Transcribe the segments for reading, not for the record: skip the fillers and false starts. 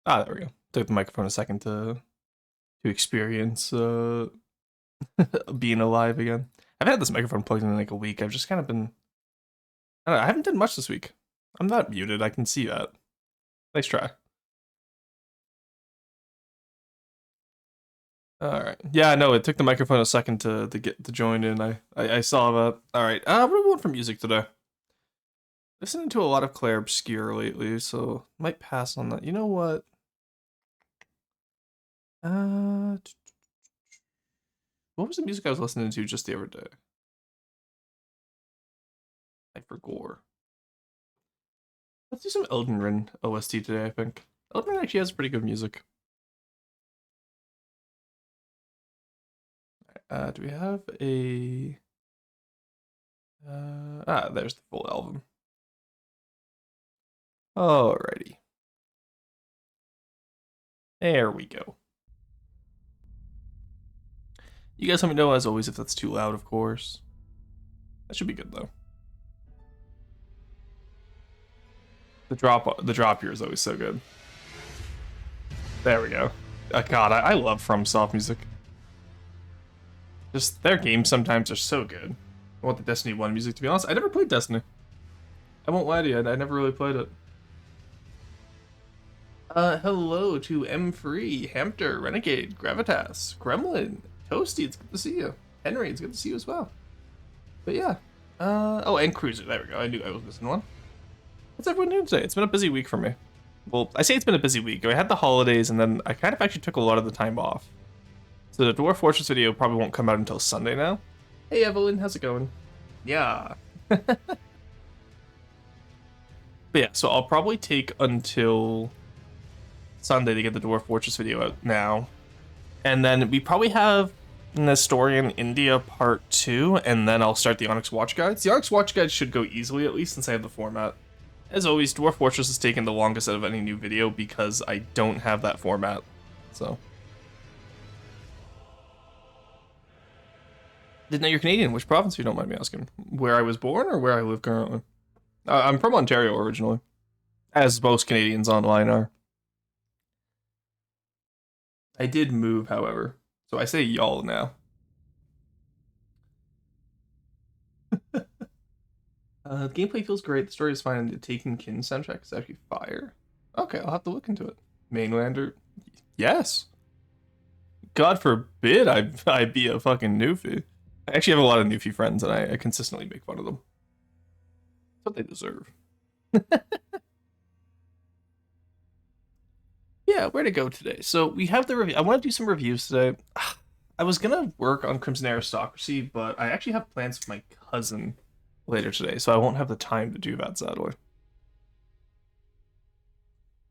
Ah, there we go. Took the microphone a second to experience being alive again. I've had this microphone plugged in like a week. I've just kind of been. I don't know, I haven't done much this week. I'm not muted. I can see that. Nice try. All right. Yeah, no, it took the microphone a second to get to join in. I saw that. All right. What do we want for music today? Listening to a lot of Claire Obscure lately, so might pass on that. You know what? Uh, what was the music I was listening to just the other day? I forgot. Let's do some Elden Ring OST today, I think. Elden Ring actually has pretty good music. Do we have a... there's the full album. Alrighty. There we go. You guys let me know, as always, if that's too loud, of course. That should be good, though. The drop here is always so good. There we go. God, I love FromSoft music. Just their games sometimes are so good. I want the Destiny 1 music, to be honest. I never played Destiny. I won't lie to you, I never really played it. Hello to M3, Hamter, Renegade, Gravitas, Gremlin, Toasty, it's good to see you. Henry, it's good to see you as well. But yeah. Oh, and Cruiser, there we go. I knew I was missing one. What's everyone doing today? It's been a busy week for me. Well, I say it's been a busy week. I had the holidays, and then I kind of actually took a lot of the time off. So the Dwarf Fortress video probably won't come out until Sunday now. Hey Evelyn, how's it going? Yeah. But yeah, so I'll probably take until Sunday to get the Dwarf Fortress video out now. And then we probably have Nestorian India Part 2, and then I'll start the Onyx Watch Guides. The Onyx Watch Guides should go easily, at least, since I have the format. As always, Dwarf Fortress has taken the longest out of any new video because I don't have that format. So. Didn't know you're Canadian. Which province, if you don't mind me asking? Where I was born or where I live currently? I'm from Ontario originally, as most Canadians online are. I did move, however, so I say y'all now. The gameplay feels great. The story is fine. And the Taken Kin soundtrack is actually fire. Okay, I'll have to look into it. Mainlander, yes. God forbid I be a fucking Newfie. I actually have a lot of Newfie friends, and I consistently make fun of them. That's what they deserve. Yeah, where to go today? So we have the review. I want to do some reviews today. I was gonna work on Crimson Aristocracy, but I actually have plans with my cousin later today, so I won't have the time to do that, sadly.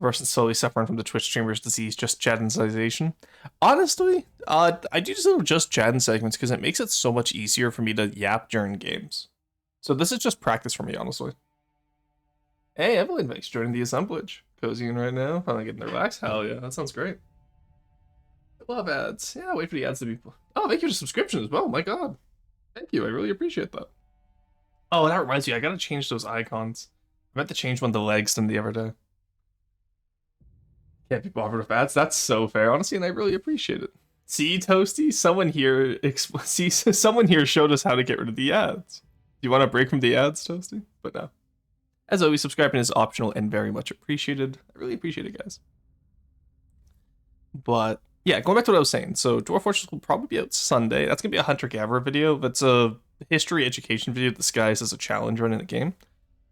Versus slowly suffering from the Twitch streamer's disease, just Jadensization. Honestly, I do just little just Jaden segments because it makes it so much easier for me to yap during games. So this is just practice for me, honestly. Hey, Evelyn, thanks for joining the assemblage. Cozying right now, finally getting to relax. Hell yeah, that sounds great. I love ads. Yeah, wait for the ads to be. Oh, thank you for subscription as well. My God, thank you. I really appreciate that. Oh, that reminds me, I gotta change those icons. I meant to change one of the legs from the other day. Can't be bothered with ads. That's so fair, honestly, and I really appreciate it. See, Toasty, someone here someone here showed us how to get rid of the ads. Do you want to break from the ads, Toasty? But no. As always, subscribing is optional and very much appreciated. I really appreciate it, guys. But yeah, going back to what I was saying. So Dwarf Fortress will probably be out Sunday. That's gonna be a Hunter Gatherer video. That's a history education video disguised as a challenge run in the game.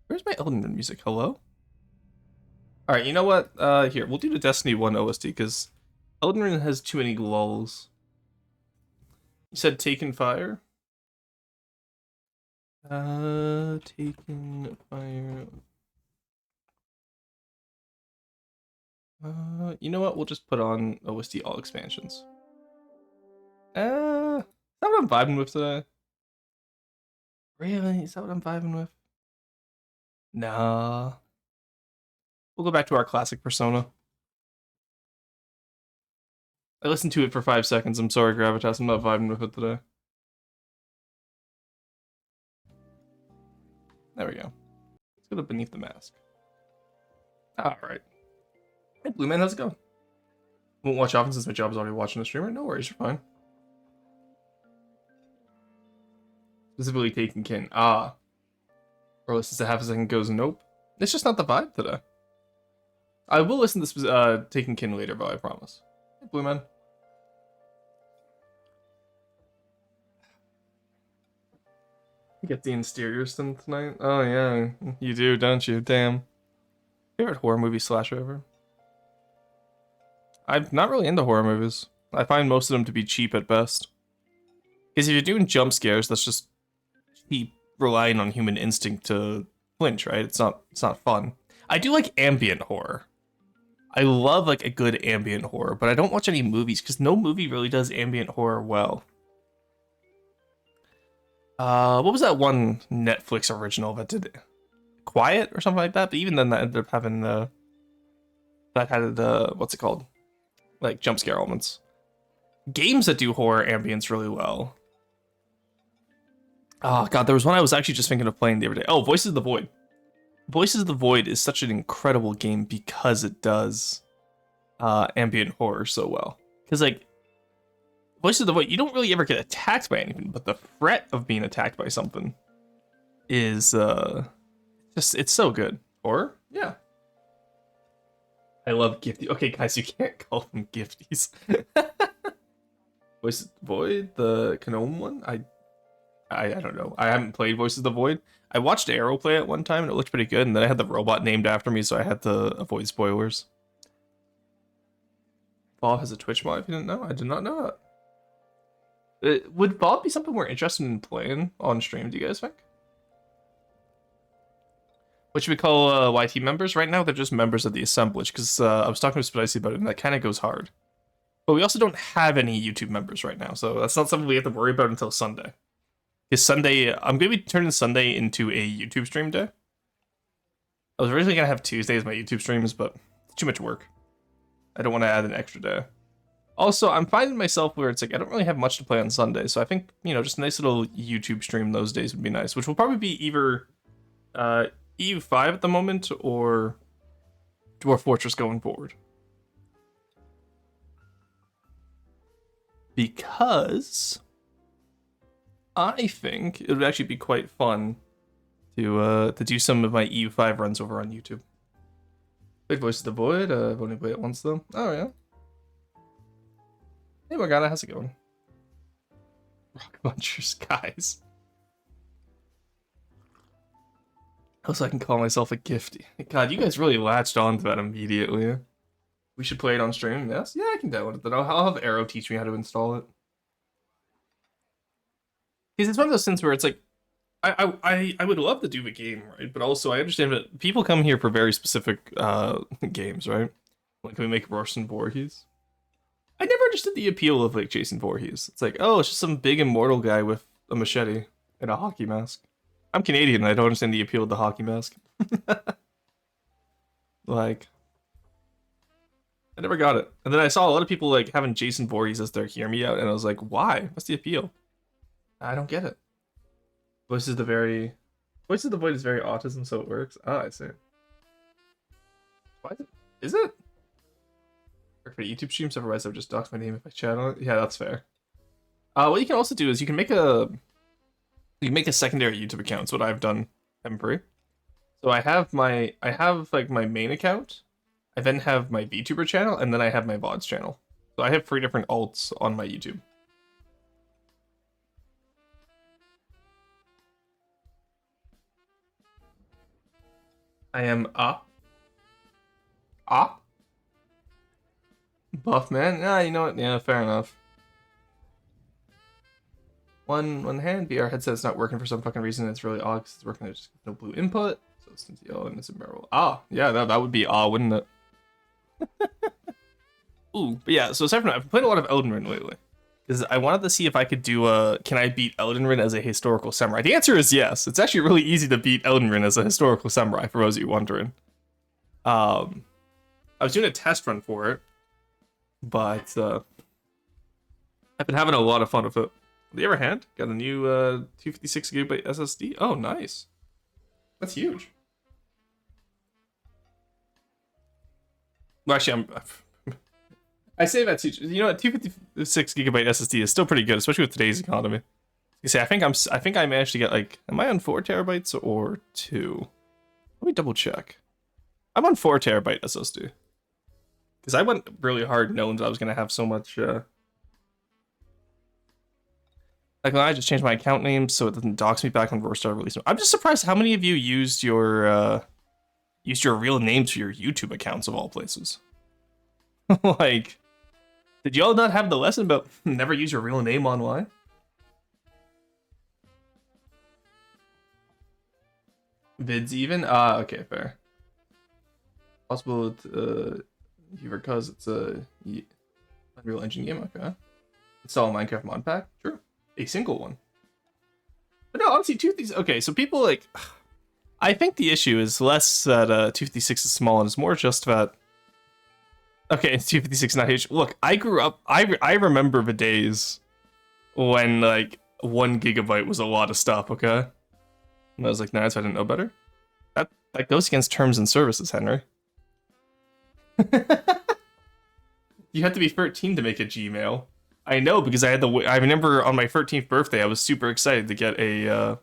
Where's my Elden Ring music? Hello? Alright, you know what? Here, we'll do the Destiny 1 OST because Elden Ring has too many lulls. You said Taken Fire? Taken Fire. You know what? We'll just put on OST all expansions. Is that what I'm vibing with today? Really? Is that what I'm vibing with? Nah. We'll go back to our classic Persona. I listened to it for 5 seconds. I'm sorry, Gravitas. I'm not vibing with it today. There we go. Let's go to Beneath the Mask. Alright. Hey, Blue Man, how's it going? Won't watch often since my job is already watching the streamer. No worries, you're fine. Specifically taking Kin. Ah. Or listens to half a second goes, nope. It's just not the vibe today. I will listen to Taking Kin later, though, I promise. Hey, Blue Man. You get the Exterior Stim tonight? Oh, yeah. You do, don't you? Damn. Favorite horror movie slasher ever? I'm not really into horror movies. I find most of them to be cheap at best. Because if you're doing jump scares, that's just cheap, relying on human instinct to flinch, right? It's not fun. I do like ambient horror. I love like a good ambient horror, but I don't watch any movies because no movie really does ambient horror well. What was that one Netflix original that did it? Quiet or something like that? But even then, that ended up having that had what's it called? Like jump scare elements. Games that do horror ambience really well. Oh god, there was one I was actually just thinking of playing the other day. Oh, Voices of the Void. Voices of the Void is such an incredible game because it does ambient horror so well. Because like Voices of the Void, you don't really ever get attacked by anything, but the threat of being attacked by something is it's so good. Or yeah. I love Gifty. Okay, guys, you can't call them Gifties. Voices of the Void, the Gnome one? I don't know. I haven't played Voices of the Void. I watched Arrow play it one time and it looked pretty good, and then I had the robot named after me, so I had to avoid spoilers. Bob has a Twitch mod if you didn't know. I did not know that. Would Bob be something we're interested in playing on stream, do you guys think? What should we call YT members? Right now, they're just members of the assemblage, because I was talking to Spicy about it, and that kind of goes hard. But we also don't have any YouTube members right now, so that's not something we have to worry about until Sunday. Because Sunday, I'm going to be turning Sunday into a YouTube stream day. I was originally going to have Tuesday as my YouTube streams, but it's too much work. I don't want to add an extra day. Also, I'm finding myself where it's like, I don't really have much to play on Sunday, so I think, you know, just a nice little YouTube stream those days would be nice, which will probably be either EU5 at the moment, or Dwarf Fortress going forward. Because I think it would actually be quite fun to do some of my EU5 runs over on YouTube. Played Voices of the Void. I've only played it once though. Oh yeah. Hey Morgana, how's it going? Rock Munchers, guys. Also, I can call myself a gifty. God, you guys really latched onto that immediately. We should play it on stream. Yes, yeah, I can download it. Then I'll have Arrow teach me how to install it. Because it's one of those things where it's like, I would love to do the game, right? But also I understand that people come here for very specific games, right? Like, can we make Rorson Voorhees? I never understood the appeal of like Jason Voorhees. It's like, oh, it's just some big immortal guy with a machete and a hockey mask. I'm Canadian and I don't understand the appeal of the hockey mask. Like, I never got it. And then I saw a lot of people like having Jason Voorhees as their hear me out, and I was like, why? What's the appeal? I don't get it. Voices of the Void is very autism, so it works. Ah, I see. Why is it? Is it? Work for YouTube streams, otherwise I would just dox my name if I chat on it. Yeah, that's fair. What you can also do is you can make a secondary YouTube account. It's what I've done. I'm free. So I have like my main account. I then have my VTuber channel, and then I have my VODs channel. So I have 3 different alts on my YouTube. I am up. Buff man? Yeah, you know what? Yeah, fair enough. One hand VR headset's not working for some fucking reason. It's really odd because it's working with just no blue input. So it's yellow and it's a barrel. Ah, yeah, that would be wouldn't it? Ooh, but yeah, so aside from that, I've played a lot of Elden Ring lately. Because I wanted to see if I could do can I beat Elden Ring as a historical samurai? The answer is yes. It's actually really easy to beat Elden Ring as a historical samurai, for those of you wondering. I was doing a test run for it, but I've been having a lot of fun with it. On the other hand, got a new 256GB SSD. Oh, nice. That's huge. Well, actually, I say that too. You know what? 256 gigabyte SSD is still pretty good, especially with today's economy. You see, I think I managed to get like, am I on 4 terabytes or 2? Let me double check. I'm on 4 terabyte SSD. Because I went really hard knowing that I was gonna have so much. Like, I just changed my account name so it doesn't dox me back when Rockstar released it. I'm just surprised how many of you used your real names for your YouTube accounts of all places. Like, did y'all not have the lesson about never use your real name online? Vids even? Ah, okay, fair. Possible because it's a Unreal Engine game, okay. Install a Minecraft mod pack? True. A single one. But no, honestly, 256. Okay, so people like. I think the issue is less that 256 is small and it's more just that. Okay, it's 256 not huge. Look, I grew up. I remember the days when like 1 gigabyte was a lot of stuff. Okay, and I was like, nah, so I didn't know better. That goes against terms and services, Henry. You have to be 13 to make a Gmail. I know, because I had I remember on my 13th birthday, I was super excited to get a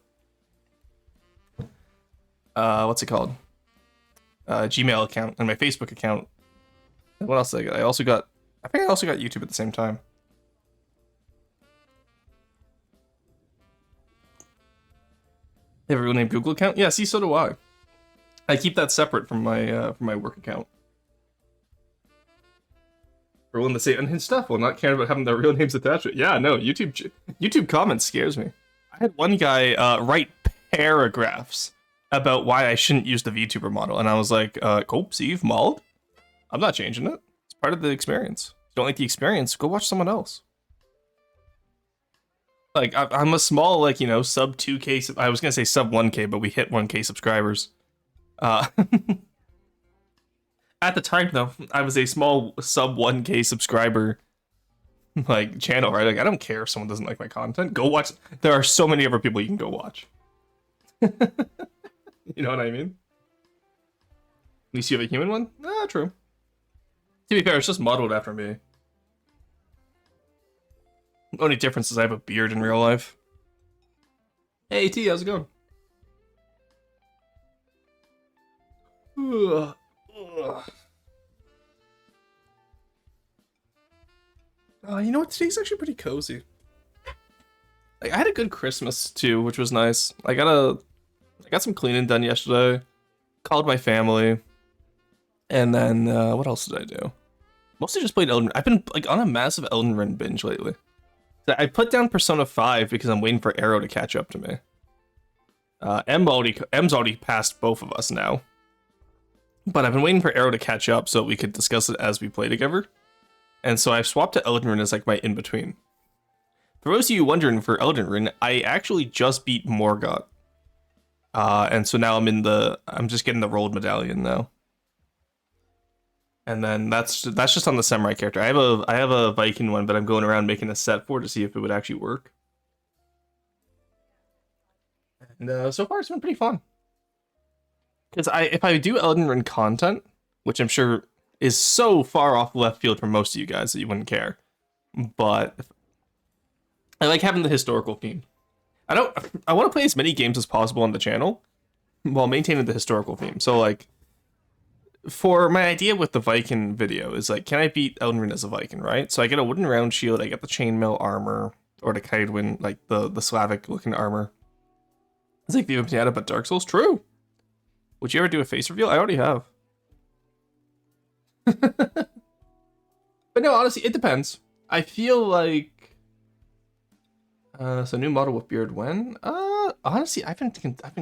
what's it called? Gmail account and my Facebook account. And what else did I get? I think I also got YouTube at the same time. You have a real name Google account? Yeah, see, so do I. I keep that separate from my work account. We're willing to say unhinged stuff while not caring about having their real names attached to it. Yeah, no, YouTube comments scares me. I had one guy write paragraphs about why I shouldn't use the VTuber model, and I was like, cool, see, you've mauled. I'm not changing it. It's part of the experience. If you don't like the experience, go watch someone else. Like, I'm a small, like, you know, sub 2K, I was gonna say sub 1K, but we hit 1K subscribers. At the time, though, I was a small sub 1K subscriber, like, channel, right? Like, I don't care if someone doesn't like my content. Go watch. There are so many other people you can go watch. You know what I mean? At least you have a human one? Ah, true. To be fair, it's just modeled after me. The only difference is I have a beard in real life. Hey, T, how's it going? Ugh. You know what? Today's actually pretty cozy. Like, I had a good Christmas too, which was nice. I got some cleaning done yesterday. Called my family, and then what else did I do? Mostly just played Elden. I've been like on a massive Elden Ring binge lately. I put down Persona 5 because I'm waiting for Arrow to catch up to me. M's already passed both of us now. But I've been waiting for Arrow to catch up so we could discuss it as we play together. And so I've swapped to Elden Ring as like my in-between. For those of you wondering, for Elden Ring, I actually just beat Morgoth. And so now I'm just getting the rolled medallion now. And then that's just on the samurai character. I have a Viking one, but I'm going around making a set for to see if it would actually work. And so far it's been pretty fun. Because if I do Elden Ring content, which I'm sure is so far off left field for most of you guys that you wouldn't care, but I like having the historical theme. I want to play as many games as possible on the channel while maintaining the historical theme. So like, for my idea with the Viking video is like, can I beat Elden Ring as a Viking, right? So I get a wooden round shield, I get the chainmail armor, or the Kaidwin, like the Slavic looking armor. It's like the Pinata, but Dark Souls. True. Would you ever do a face reveal? I already have. But no, honestly, it depends. I feel like so new model with beard when? Honestly, I've been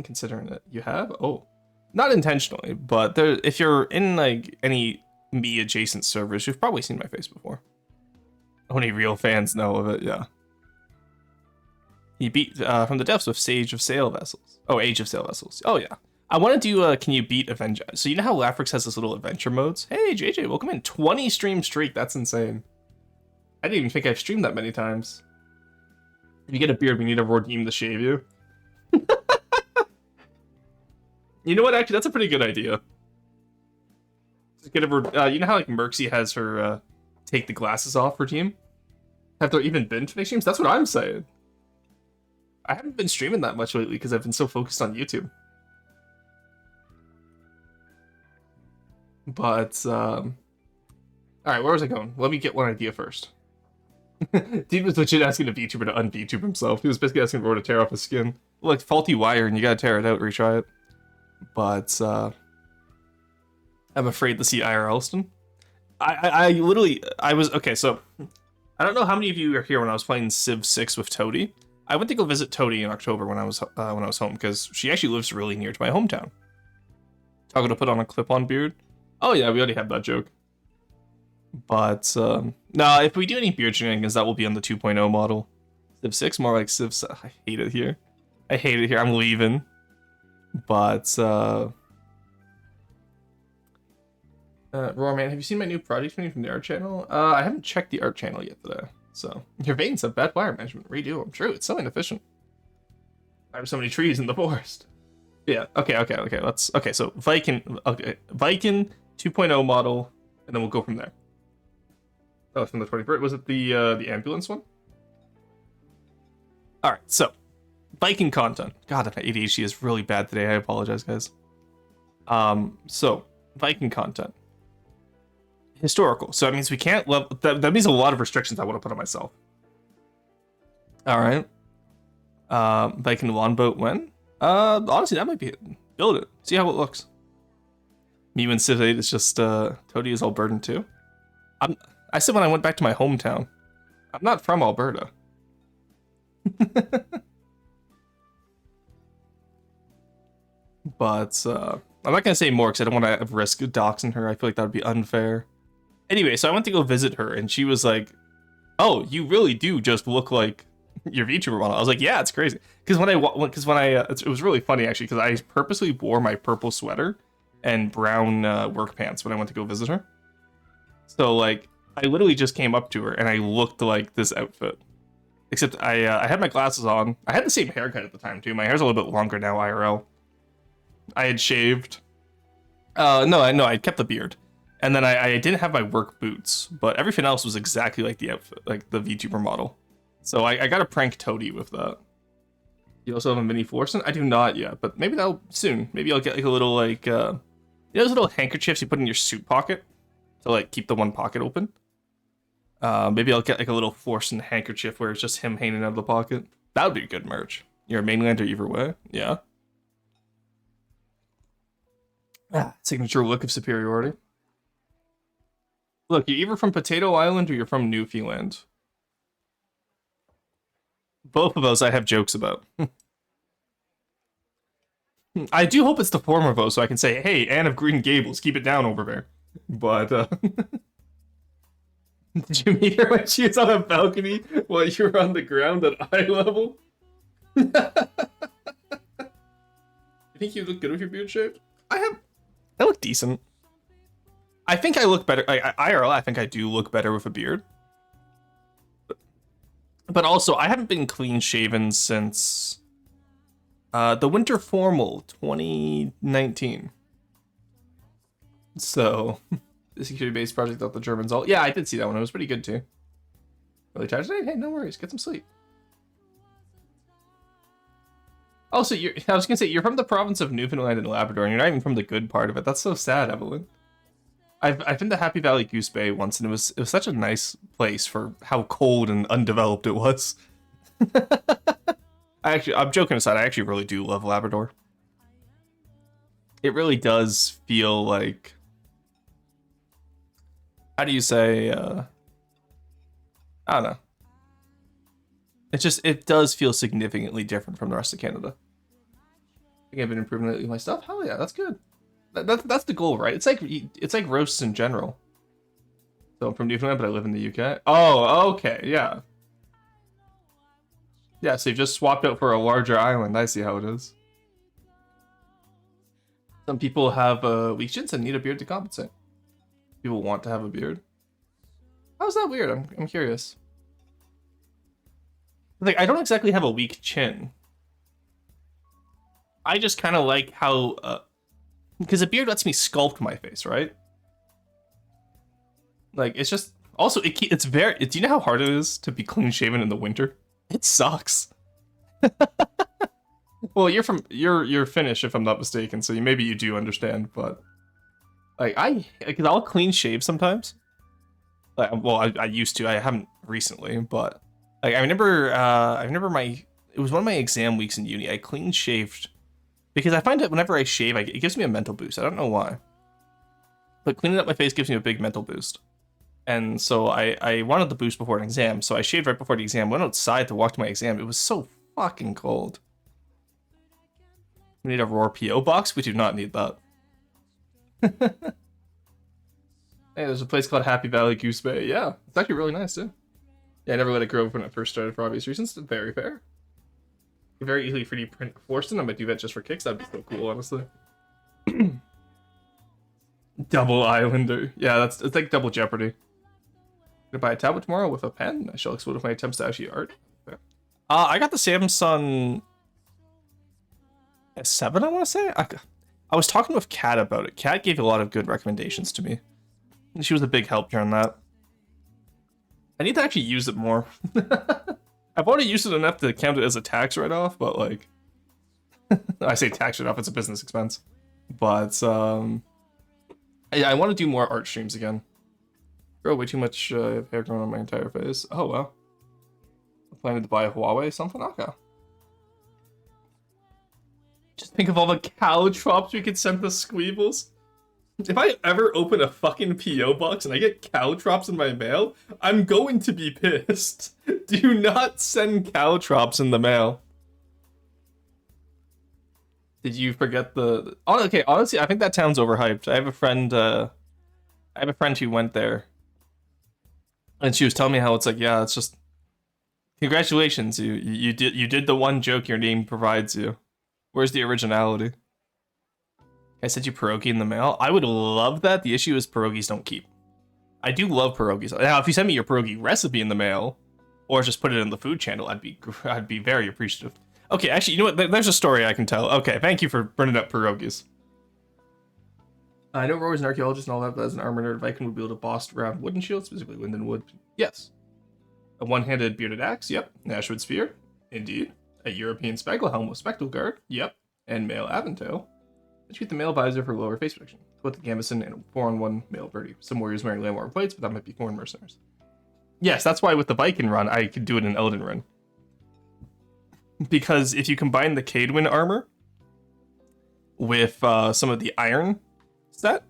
considering it. You have? Oh, not intentionally, but there. If you're in like any me adjacent servers, you've probably seen my face before. Only real fans know of it. Yeah. He beat from the depths with Sage of Sail Vessels. Oh, Age of Sail Vessels. Oh yeah. I want to do can you beat Avenger? So you know how Lafrix has this little adventure modes? Hey JJ, welcome in. 20 stream streak. That's insane. I didn't even think I've streamed that many times. If you get a beard, we need a redeem to shave you. You know what? Actually, that's a pretty good idea. Just get over. You know how like Merxie has her take the glasses off routine? Have there even been Twitch streams? That's what I'm saying. I haven't been streaming that much lately because I've been so focused on YouTube. But all right, where was I going? Let me get one idea first. Dude was legit asking a VTuber to un-VTube himself. He was basically asking Roar to tear off his skin. Like faulty wire, and you gotta tear it out, retry it. But I'm afraid to see IRL Ston. I literally was okay. So I don't know how many of you were here when I was playing Civ 6 with Toady. I went to go visit Toady in October when I was home because she actually lives really near to my hometown. Toggle to put on a clip-on beard. Oh yeah, we already have that joke. But no, if we do any beard shenanigans, that will be on the 2.0 model. Civ 6, more like Civ 7. I hate it here. I hate it here. I'm leaving. But Roar man, have you seen my new project from the art channel? I haven't checked the art channel yet today. So your veins have bad wire management. Redo them. True, it's so inefficient. I have so many trees in the forest. Yeah. Okay. Let's. Okay. So Viking. Okay. Viking 2.0 model, and then we'll go from there. Oh, from the 21st. Was it the ambulance one? All right. So Viking content. God, my ADHD is really bad today. I apologize, guys. So Viking content. Historical. So that means we can't level. That means a lot of restrictions I want to put on myself. All right. Viking longboat when? Honestly, that might be it. Build it. See how it looks. Me and Civ 8 is just Toady is Albertan too. I said when I went back to my hometown. I'm not from Alberta. But I'm not gonna say more because I don't want to risk doxing her. I feel like that would be unfair. Anyway, so I went to go visit her, and she was like, "Oh, you really do just look like your VTuber model." I was like, "Yeah, it's crazy." Because it was really funny actually, because I purposely wore my purple sweater and brown work pants when I went to go visit her. So like, I literally just came up to her and I looked like this outfit, except I had my glasses on. I had the same haircut at the time too. My hair's a little bit longer now IRL. I had shaved. No, I kept the beard. And then I didn't have my work boots, but everything else was exactly like the outfit, like the VTuber model. So I got a prank Toady with that. You also have a mini Forsen? I do not yet, but maybe that'll soon. Maybe I'll get like a little like, you know those little handkerchiefs you put in your suit pocket to like keep the one pocket open? Maybe I'll get like a little Forsen handkerchief where it's just him hanging out of the pocket. That would be good merch. You're a mainlander either way, yeah. Signature look of superiority. Look, you're either from Potato Island or you're from Newfoundland. Both of those I have jokes about. I do hope it's the former though, so I can say, "Hey, Anne of Green Gables, keep it down over there." But did you meet her when she was on a balcony while you were on the ground at eye level? You think you look good with your beard shaved? I look decent. I think I look better. IRL, I think I do look better with a beard. But also, I haven't been clean shaven since the Winter Formal 2019. So, the security-based project that the Germans all... Yeah, I did see that one. It was pretty good, too. Really tired today? Hey, no worries. Get some sleep. Also, I was going to say, you're from the province of Newfoundland and Labrador, and you're not even from the good part of it. That's so sad, Evelyn. I've been to Happy Valley Goose Bay once, and it was such a nice place for how cold and undeveloped it was. I'm joking aside, I actually really do love Labrador. It really does feel like, how do you say, I don't know. It does feel significantly different from the rest of Canada. I think I've been improving lately with my stuff. Hell yeah, that's good. That's the goal, right? It's like roasts in general. So I'm from Newfoundland, but I live in the UK. Oh, okay, yeah. Yeah, so you've just swapped out for a larger island. I see how it is. Some people have weak chins and need a beard to compensate. People want to have a beard. How's that weird? I'm curious. Like, I don't exactly have a weak chin. I just kind of like how... because a beard lets me sculpt my face, right? Like, it's just also it's very. Do you know how hard it is to be clean shaven in the winter? It sucks. Well, you're Finnish if I'm not mistaken, so maybe you do understand. But like because I'll clean shave sometimes. Like, well, I used to. I haven't recently, but like I remember it was one of my exam weeks in uni. I clean shaved because I find that whenever I shave, it gives me a mental boost. I don't know why, but cleaning up my face gives me a big mental boost. And so I wanted the boost before an exam, so I shaved right before the exam, went outside to walk to my exam. It was so fucking cold. We need a Roar PO box? We do not need that. Hey, there's a place called Happy Valley Goose Bay. Yeah, it's actually really nice, too. Yeah, I never let it grow when it first started for obvious reasons. Very fair. You very easily 3D print Forston. I might do that just for kicks. That'd be so cool, honestly. Double Islander. Yeah, it's like double Jeopardy. Gonna buy a tablet tomorrow with a pen. I shall explode with my attempts to actually art. Okay. I got the Samsung S7, I want to say. I was talking with Kat about it. Kat gave a lot of good recommendations to me. She was a big help during that. I need to actually use it more. I've already used it enough to count it as a tax write-off, but like... I say tax write-off, it's a business expense. But, I want to do more art streams again. Bro, way too much hair growing on my entire face. Oh, well. I'm planning to buy a Huawei something? Okay. Just think of all the caltrops we could send the Squeebles. If I ever open a fucking P.O. box and I get caltrops in my mail, I'm going to be pissed. Do not send caltrops in the mail. Did you forget the... Oh, okay, honestly, I think that town's overhyped. I have a friend who went there. And she was telling me how it's like, yeah, it's just... Congratulations, you did the one joke your name provides you. Where's the originality? I sent you pierogi in the mail. I would love that. The issue is pierogies don't keep. I do love pierogies. Now, if you send me your pierogi recipe in the mail, or just put it in the food channel, I'd be very appreciative. Okay, actually, you know what? There's a story I can tell. Okay, thank you for bringing up pierogies. I know Rory's an archaeologist and all that, but as an armor nerd, Viking would be able to boss around wooden shields, specifically wind and wood. Yes. A one-handed bearded axe, yep. An Ashwood spear, indeed. A European speckled helm with spectral guard, yep. And male aventail. Let's get the male visor for lower face protection. Put the gambeson and a 4-on-1 male birdie. Some warriors wearing landmark plates, but that might be foreign mercenaries. Yes, that's why with the Viking run, I could do it in Elden Ring. Because if you combine the Cadwin armor with some of the iron set,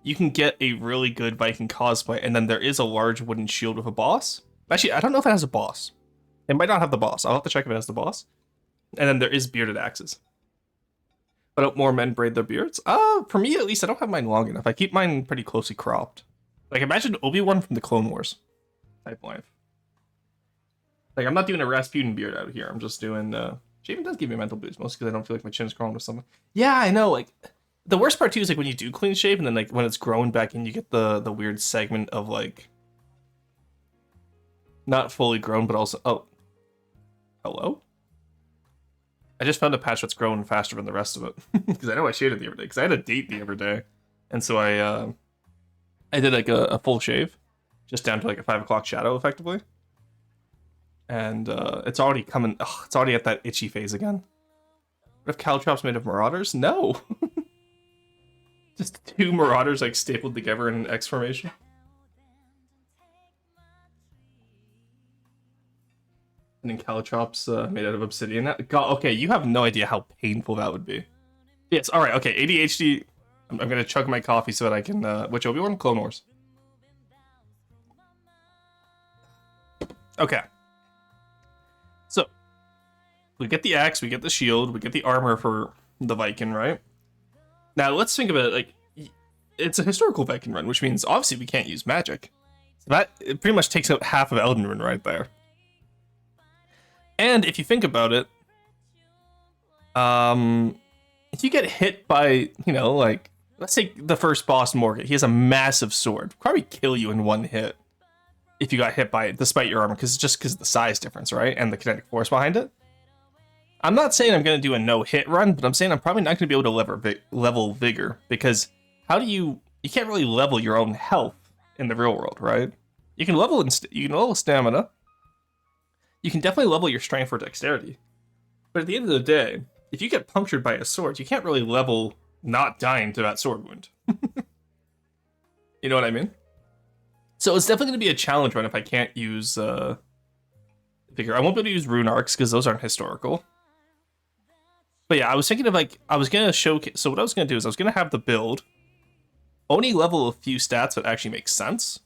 you can get a really good Viking cosplay, and then there is a large wooden shield with a boss. Actually, I don't know if it has a boss. It might not have the boss. I'll have to check if it has the boss. And then there is bearded axes. But don't more men braid their beards? For me at least, I don't have mine long enough. I keep mine pretty closely cropped. Like, imagine Obi-Wan from the Clone Wars type life. Like, I'm not doing a Rasputin beard out here. I'm just doing, shaving does give me a mental boost, mostly because I don't feel like my chin is crawling with something. Yeah, I know, like, the worst part too is like when you do clean shave and then like when it's growing back in, you get the weird segment of like, not fully grown, but also, oh, hello? I just found a patch that's growing faster than the rest of it. Because I know I shaved it the other day, because I had a date the other day. And so I did like a full shave, just down to like a 5 o'clock shadow effectively. And it's already coming, it's already at that itchy phase again. What if caltrops made of marauders? No! Just 2 marauders like stapled together in an X formation. And then caltrops made out of obsidian. God, okay, you have no idea how painful that would be. Yes, alright, okay, ADHD. I'm gonna chug my coffee so that I can, which Obi-Wan? Clone Wars. Okay. So, we get the axe, we get the shield, we get the armor for the Viking, right? Now, let's think about it, like, it's a historical Viking run, which means, obviously, we can't use magic. So that it pretty much takes out half of Elden Ring right there. And if you think about it, if you get hit by, you know, like, let's take the first boss, Morgan. He has a massive sword. Probably kill you in one hit if you got hit by it, despite your armor, because of the size difference, right? And the kinetic force behind it. I'm not saying I'm going to do a no-hit run, but I'm saying I'm probably not going to be able to level vigor, because how do you can't really level your own health in the real world, right? You can level you can level stamina. You can definitely level your strength or dexterity. But at the end of the day, if you get punctured by a sword, you can't really level not dying to that sword wound. You know what I mean? So it's definitely going to be a challenge run if I can't use figure. I won't be able to use rune arcs because those aren't historical. But yeah, I was thinking of like, I was going to showcase. So what I was going to do is I was going to have the build only level a few stats that actually make sense.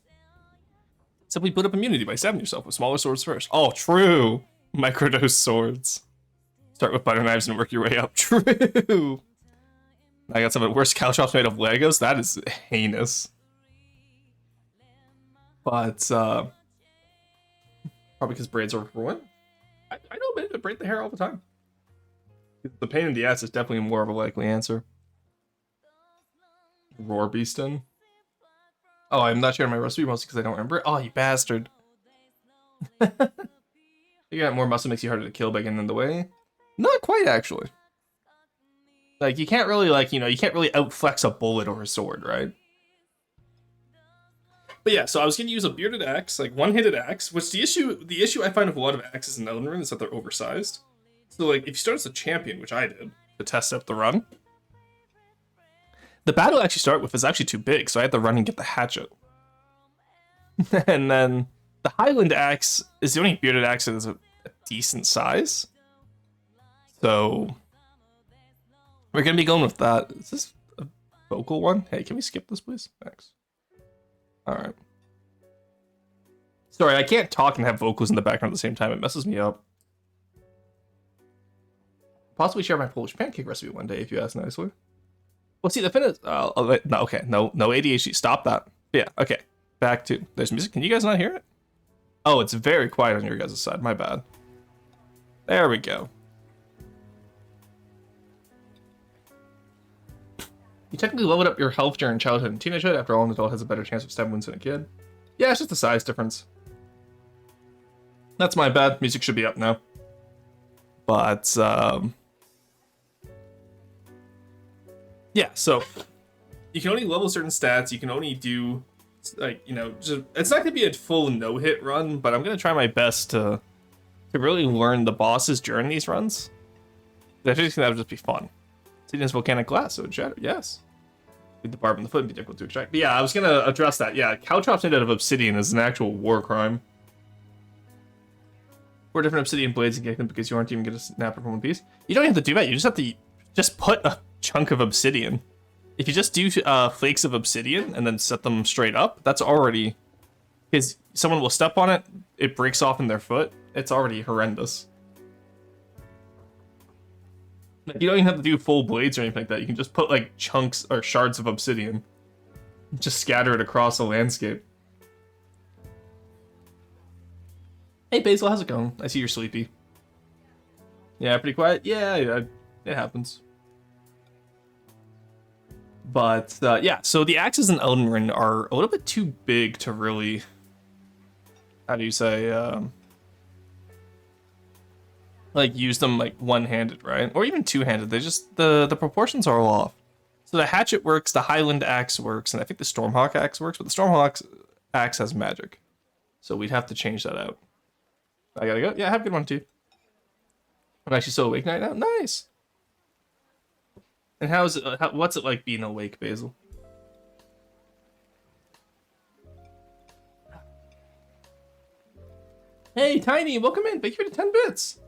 Simply put up immunity by stabbing yourself with smaller swords first. Oh, true. Microdose swords. Start with butter knives and work your way up. True. I got some of the worst caltrops made of Legos. That is heinous. But probably because braids are ruined. I know men that braid the hair all the time. The pain in the ass is definitely more of a likely answer. Roar Beastin. Oh, I'm not sharing my recipe mostly because I don't remember it. Oh, you bastard. You got more muscle makes you harder to kill by getting in the way. Not quite, actually. Like, you can't really, like, you know, you can't really outflex a bullet or a sword, right? But yeah, so I was going to use a bearded axe, like one-handed axe, which the issue I find with a lot of axes in Elden Ring is that they're oversized. So, like, if you start as a champion, which I did, to test out the run, the battle I actually start with is actually too big, so I had to run and get the hatchet. And then the Highland axe is the only bearded axe that is a decent size. So we're going to be going with that. Is this a vocal one? Hey, can we skip this, please? Thanks. Alright. Sorry, I can't talk and have vocals in the background at the same time. It messes me up. Possibly share my Polish pancake recipe one day if you ask nicely. Well, see, the thing is... no, okay. No ADHD. Stop that. Yeah, okay. Back to... There's music. Can you guys not hear it? Oh, it's very quiet on your guys' side. My bad. There we go. You technically leveled up your health during childhood and teenagehood. After all, an adult has a better chance of stab wounds than a kid. Yeah, it's just a size difference. That's my bad. Music should be up now. But, yeah, so you can only level certain stats. You can only do, like, you know, just, it's not going to be a full no-hit run, but I'm going to try my best to really learn the bosses during these runs. I just think that would just be fun. Seeing volcanic glass, so it shattered. Yes. With the barb in the foot and be difficult to extract. But yeah, I was going to address that. Yeah, caltrops made out of obsidian is an actual war crime. 4 different obsidian blades and get them because you aren't even going to snap it from one piece. You don't have to do that. You just have to just put a chunk of obsidian. If you just do flakes of obsidian and then set them straight up, that's already... Because someone will step on it, it breaks off in their foot. It's already horrendous. You don't even have to do full blades or anything like that. You can just put like chunks or shards of obsidian. Just scatter it across the landscape. Hey Basil, how's it going? I see you're sleepy. Yeah, pretty quiet? Yeah, it happens. But yeah, so the axes in Elden Ring are a little bit too big to really... How do you say... like use them like one-handed, right? Or even two-handed. They just the proportions are all off. So the hatchet works, the Highland axe works, and I think the Stormhawk axe works, but the Stormhawk axe has magic. So we'd have to change that out. I gotta go. Yeah, have a good one too. I'm actually so awake right now. Nice. And how's it? What's it like being awake, Basil? Hey, Tiny, welcome in. Thank you for the 10 bits.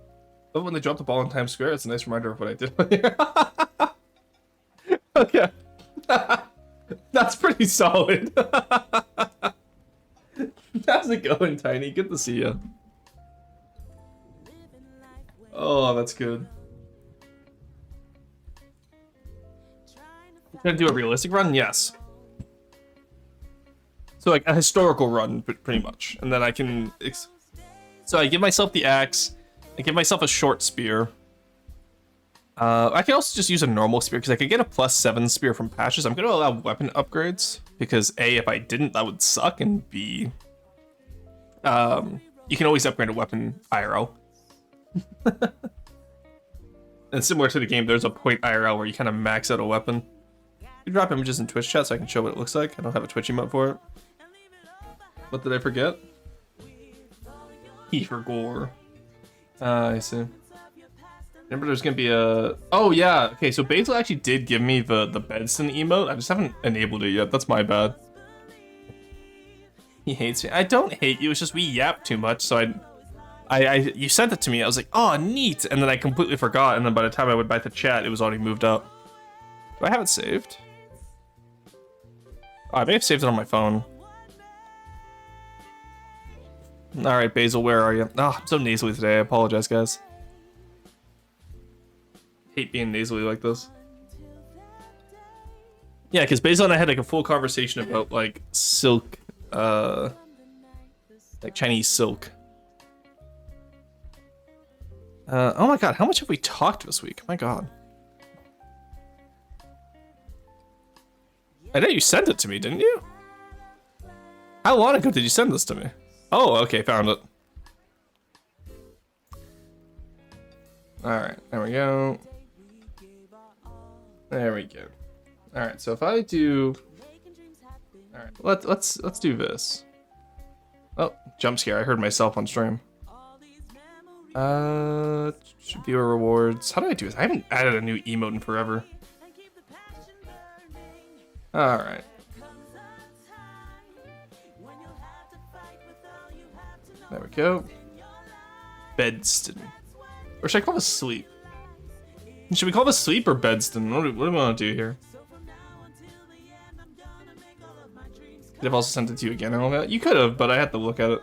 But when they dropped the ball in Times Square, it's a nice reminder of what I did. Okay. That's pretty solid. How's it going, Tiny? Good to see you. Oh, that's good. Gonna do a realistic run? Yes. So like a historical run, pretty much. And then I can... So I give myself the axe. I give myself a short spear. I can also just use a normal spear because I could get a +7 spear from patches. I'm going to allow weapon upgrades because A, if I didn't, that would suck, and B, you can always upgrade a weapon IRL. And similar to the game, there's a point IRL where you kind of max out a weapon. You drop images in Twitch chat so I can show what it looks like. I don't have a Twitch emote for it. What did I forget? E for gore. I see. Remember there's gonna be a... Oh yeah, okay, so Basil actually did give me the Bedston emote. I just haven't enabled it yet, that's my bad. He hates me. I don't hate you, it's just we yap too much, so you sent it to me, I was like, oh, neat, and then I completely forgot, and then by the time I went back to chat, it was already moved up. Do I have it saved? Oh, I may have saved it on my phone. Alright, Basil, where are you? Oh, I'm so nasally today, I apologize, guys. Hate being nasally like this. Yeah, because Basil and I had like a full conversation about like silk, like Chinese silk. Oh my god, how much have we talked this week? My god. I know you sent it to me, didn't you? How long ago did you send this to me? Oh, okay, found it. Alright, there we go. There we go. Alright, so if I do... Alright, let's do this. Oh, jump scare, I heard myself on stream. Viewer rewards. How do I do this? I haven't added a new emote in forever. Alright. There we go. Bedston. Or should I call this sleep? Should we call this sleep or Bedston? What do we want to do here? Could have also sent it to you again and all that. You could have, but I had to look at it.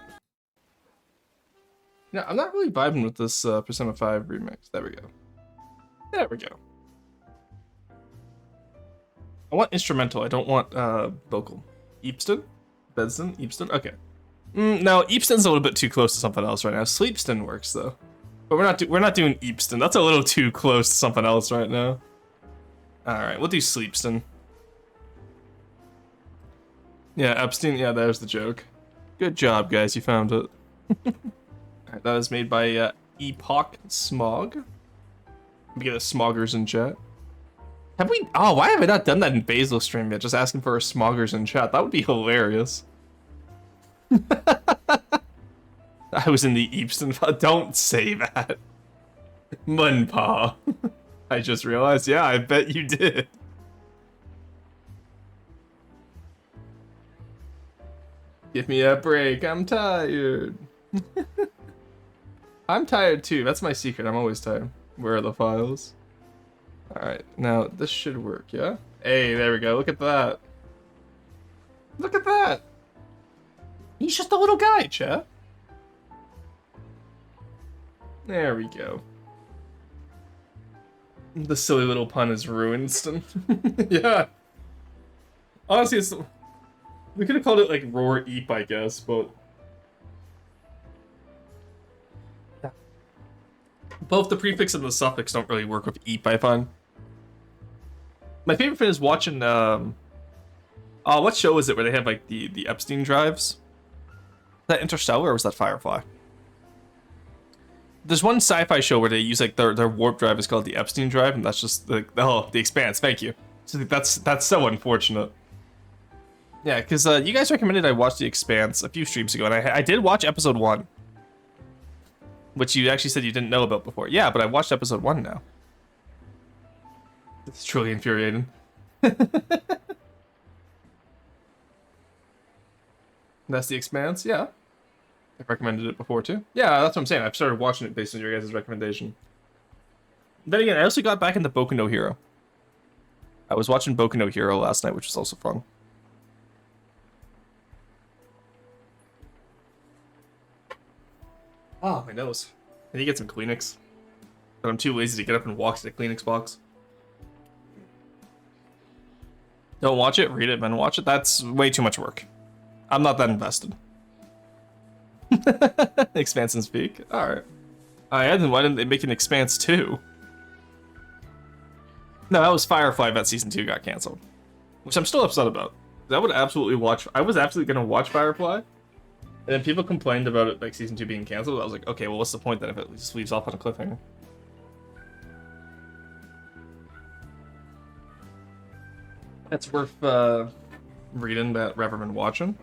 Yeah, I'm not really vibing with this Persona 5 remix. There we go. There we go. I want instrumental. I don't want vocal. Eepston? Bedston? Eepston? Okay. No, Eepston's a little bit too close to something else right now. Sleepston works though. But we're not doing Eepston. That's a little too close to something else right now. Alright, we'll do Sleepston. Yeah, Epstein, yeah, there's the joke. Good job, guys, you found it. Alright, that was made by Epoch Smog. We get a Smoggers in chat. Have we? Oh, why have I not done that in Basil stream yet? Just asking for a Smoggers in chat. That would be hilarious. I was in the Eepston. Don't say that. Munpa. I just realized, yeah, I bet you did. Give me a break, I'm tired. I'm tired too, that's my secret, I'm always tired. Where are the files? Alright, now this should work, yeah? Hey, there we go, look at that. Look at that! He's just a little guy, chat. There we go. The silly little pun is ruined. Yeah. Honestly, it's... We could have called it like Roar Eep, I guess, but... Both the prefix and the suffix don't really work with Eep, I find. My favorite thing is watching, what show is it where they have like the Epstein drives? Was that Interstellar or was that Firefly? There's one sci-fi show where they use like their warp drive is called the Epstein drive, and that's just the Expanse. Thank you. So that's so unfortunate. Yeah, because you guys recommended I watch the Expanse a few streams ago, and I did watch episode 1, which you actually said you didn't know about before. Yeah, but I watched episode 1 now. It's truly infuriating. That's the Expanse, yeah. I've recommended it before too. Yeah, that's what I'm saying. I've started watching it based on your guys' recommendation. Then again, I also got back into Boku no Hero. I was watching Boku no Hero last night, which was also fun. Oh, my nose. I need to get some Kleenex. But I'm too lazy to get up and walk to the Kleenex box. Don't watch it, read it, then watch it. That's way too much work. I'm not that invested. Expanse and speak. Alright. Then why didn't they make an Expanse 2? No, that was Firefly that season 2 got cancelled. Which I'm still upset about. I would absolutely watch... I was absolutely gonna watch Firefly. And then people complained about it, like season 2 being cancelled. I was like, okay, well what's the point then if it just leaves off on a cliffhanger? That's worth reading that rather than watching.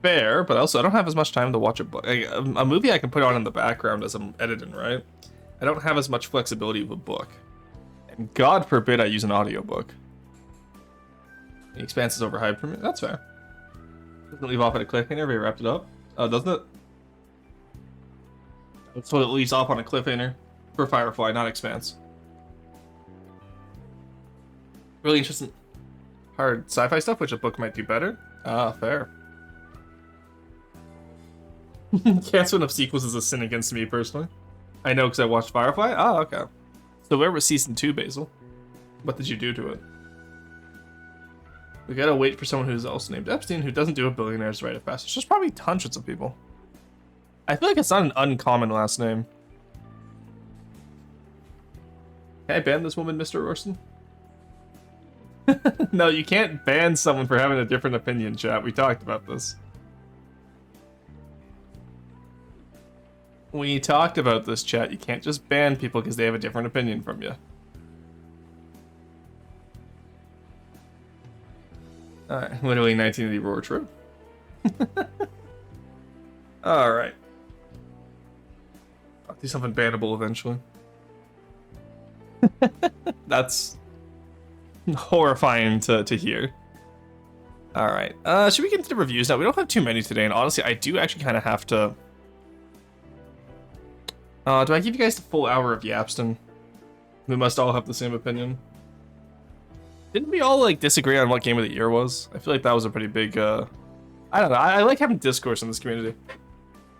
Fair, but also I don't have as much time to watch a book. A movie I can put on in the background as I'm editing, right? I don't have as much flexibility with a book. And God forbid I use an audiobook. The Expanse is overhyped for me. That's fair. Doesn't leave off at a cliffhanger. Have you wrapped it up? Oh, doesn't it? So it leaves off on a cliffhanger for Firefly, not Expanse. Really interesting. Hard sci-fi stuff, which a book might do better. Ah, fair. Canceling of sequels is a sin against me personally. I know because I watched Firefly. Ah, okay. So where was season 2, Basil? What did you do to it? We gotta wait for someone who's also named Epstein who doesn't do a billionaire's rite of passage. There's probably hundreds of people. I feel like it's not an uncommon last name. Can I ban this woman, Mr. Orson? No, you can't ban someone for having a different opinion, chat. We talked about this. We talked about this, chat. You can't just ban people because they have a different opinion from you. Alright, literally 1980 Roar True. Alright. I'll do something bannable eventually. That's horrifying to hear. Alright, should we get into the reviews now? We don't have too many today, and honestly, I do actually kind of have to... do I give you guys the full hour of Yapston? We must all have the same opinion. Didn't we all, like, disagree on what game of the year was? I feel like that was a pretty big, I don't know. I like having discourse in this community.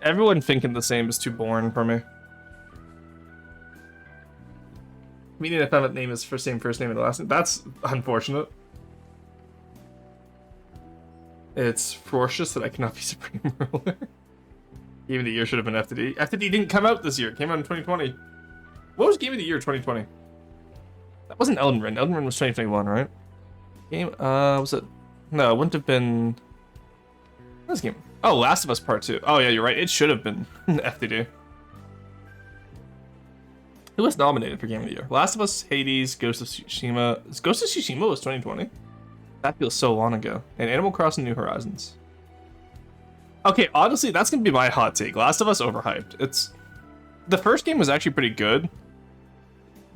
Everyone thinking the same is too boring for me. Meaning if I have a name is first name and the last name. That's unfortunate. It's ferocious that I cannot be Supreme Ruler. Game of the year should have been FTD. FTD didn't come out this year. It came out in 2020. What was Game of the Year 2020? That wasn't Elden Ring. Elden Ring was 2021, right? Game, was it? No, it wouldn't have been... What was the game? Oh, Last of Us Part 2. Oh, yeah, you're right. It should have been FTD. Who was nominated for Game of the Year? Last of Us, Hades, Ghost of Tsushima. Ghost of Tsushima was 2020? That feels so long ago. And Animal Crossing New Horizons. Okay, honestly, that's gonna be my hot take. Last of Us overhyped. It's... The first game was actually pretty good.